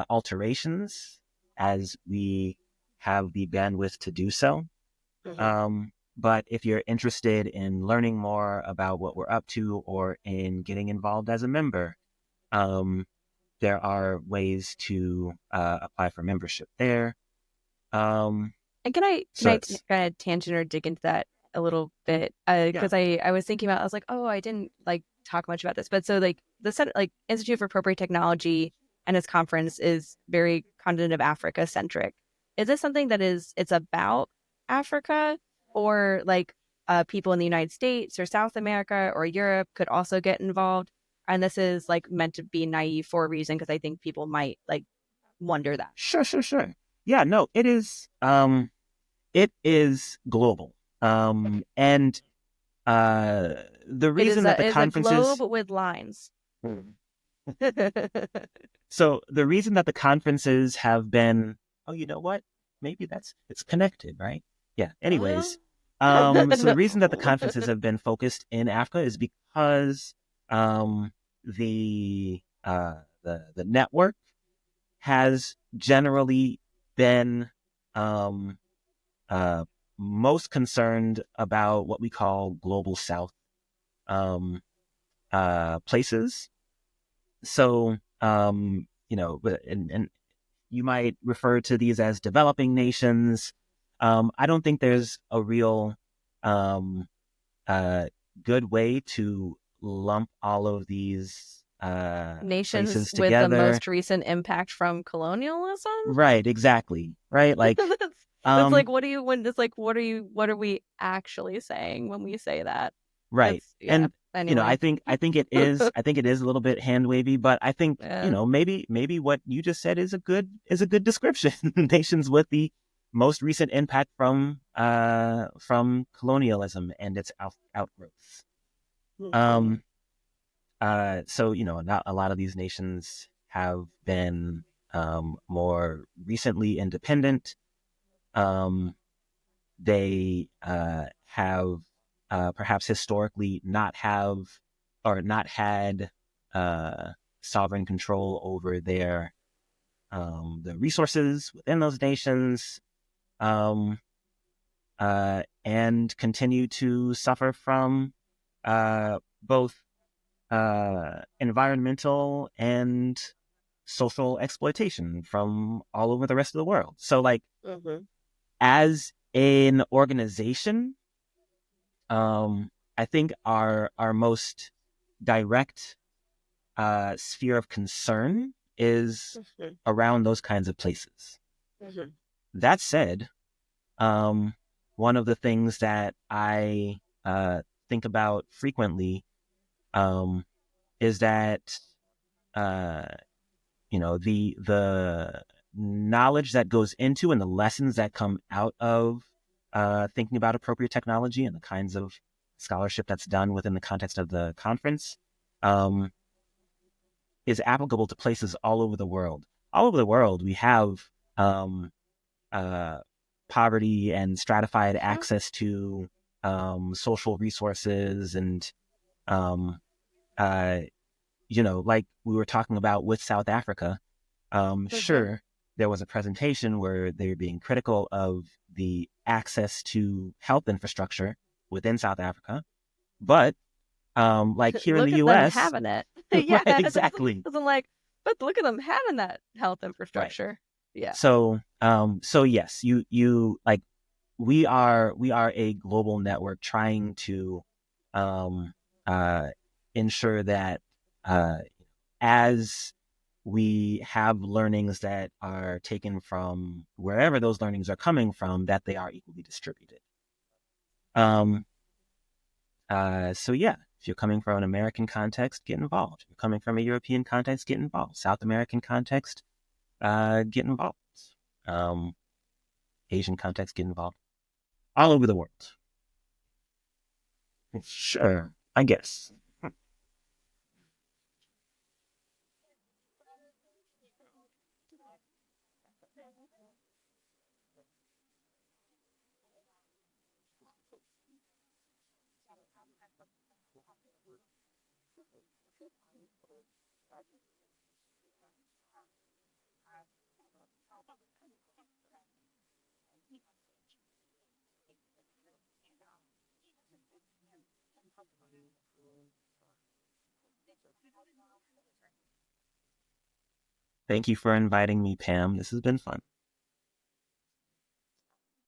alterations as we have the bandwidth to do so. Mm-hmm. But if you're interested in learning more about what we're up to or in getting involved as a member, um, there are ways to apply for membership there. Um, And can I so it's, kind of tangent or dig into that a little bit? yeah, Because I was thinking about, I was like, oh, I didn't like talk much about this, but so like the set like Institute for Appropriate Technology and its conference is very continent of Africa centric. Is this something that it's about Africa, or like people in the United States or South America or Europe could also get involved? And this is like meant to be naive for a reason because I think people might like wonder that. sure. Yeah, no, it is global. And the It is reason that the a globe conferences, with lines. so the reason that the conferences have been, oh, you know what? Maybe it's connected, right? Yeah. Anyways, so the reason that the conferences have been focused in Africa is because um, the network has generally been um, uh, most concerned about what we call global South um, places. So, and you might refer to these as developing nations. I don't think there's a real um, uh, good way to lump all of these Nations places with the together. most recent impact from colonialism. Right, exactly. Right, like That's like um, what do you when it's like what are we actually saying when we say that? right. It's yeah. And Anyway, I think it is a little bit hand wavy, but I think, yeah. maybe what you just said is a good description. Nations with the most recent impact from colonialism and its outgrowths. Mhm. Um so, not a lot of these nations have been more recently independent. Um they have perhaps historically not had uh, sovereign control over the resources within those nations, um, and continue to suffer from both environmental and social exploitation from all over the rest of the world. So, like, Mhm. as an organization, I think our most direct sphere of concern is Mhm. around those kinds of places. Mhm. That said, one of the things that I think about frequently is that uh, the knowledge that goes into and the lessons that come out of thinking about appropriate technology and the kinds of scholarship that's done within the context of the conference um, is applicable to places all over the world. All over the world, we have um, uh, poverty and stratified Mhm. access to social resources and um, uh, like we were talking about with South Africa. Mhm. Sure, there was a presentation where they were being critical of the access to health infrastructure within South Africa, but like here in the Look at them U.S., having it. right? Yeah, Exactly, doesn't like, but look at them having that health right. infrastructure. Yeah. So yes, you like we are a global network trying to um, uh, ensure that uh, as we have learnings that are taken from wherever those learnings are coming from, that they are equally distributed. Um, so yeah, if you're coming from an American context, get involved. If you're coming from a European context, get involved. South American context, get involved. Um, Asian context, get involved. All over the world. Sure, I guess. Thank you for inviting me, Pam. This has been fun.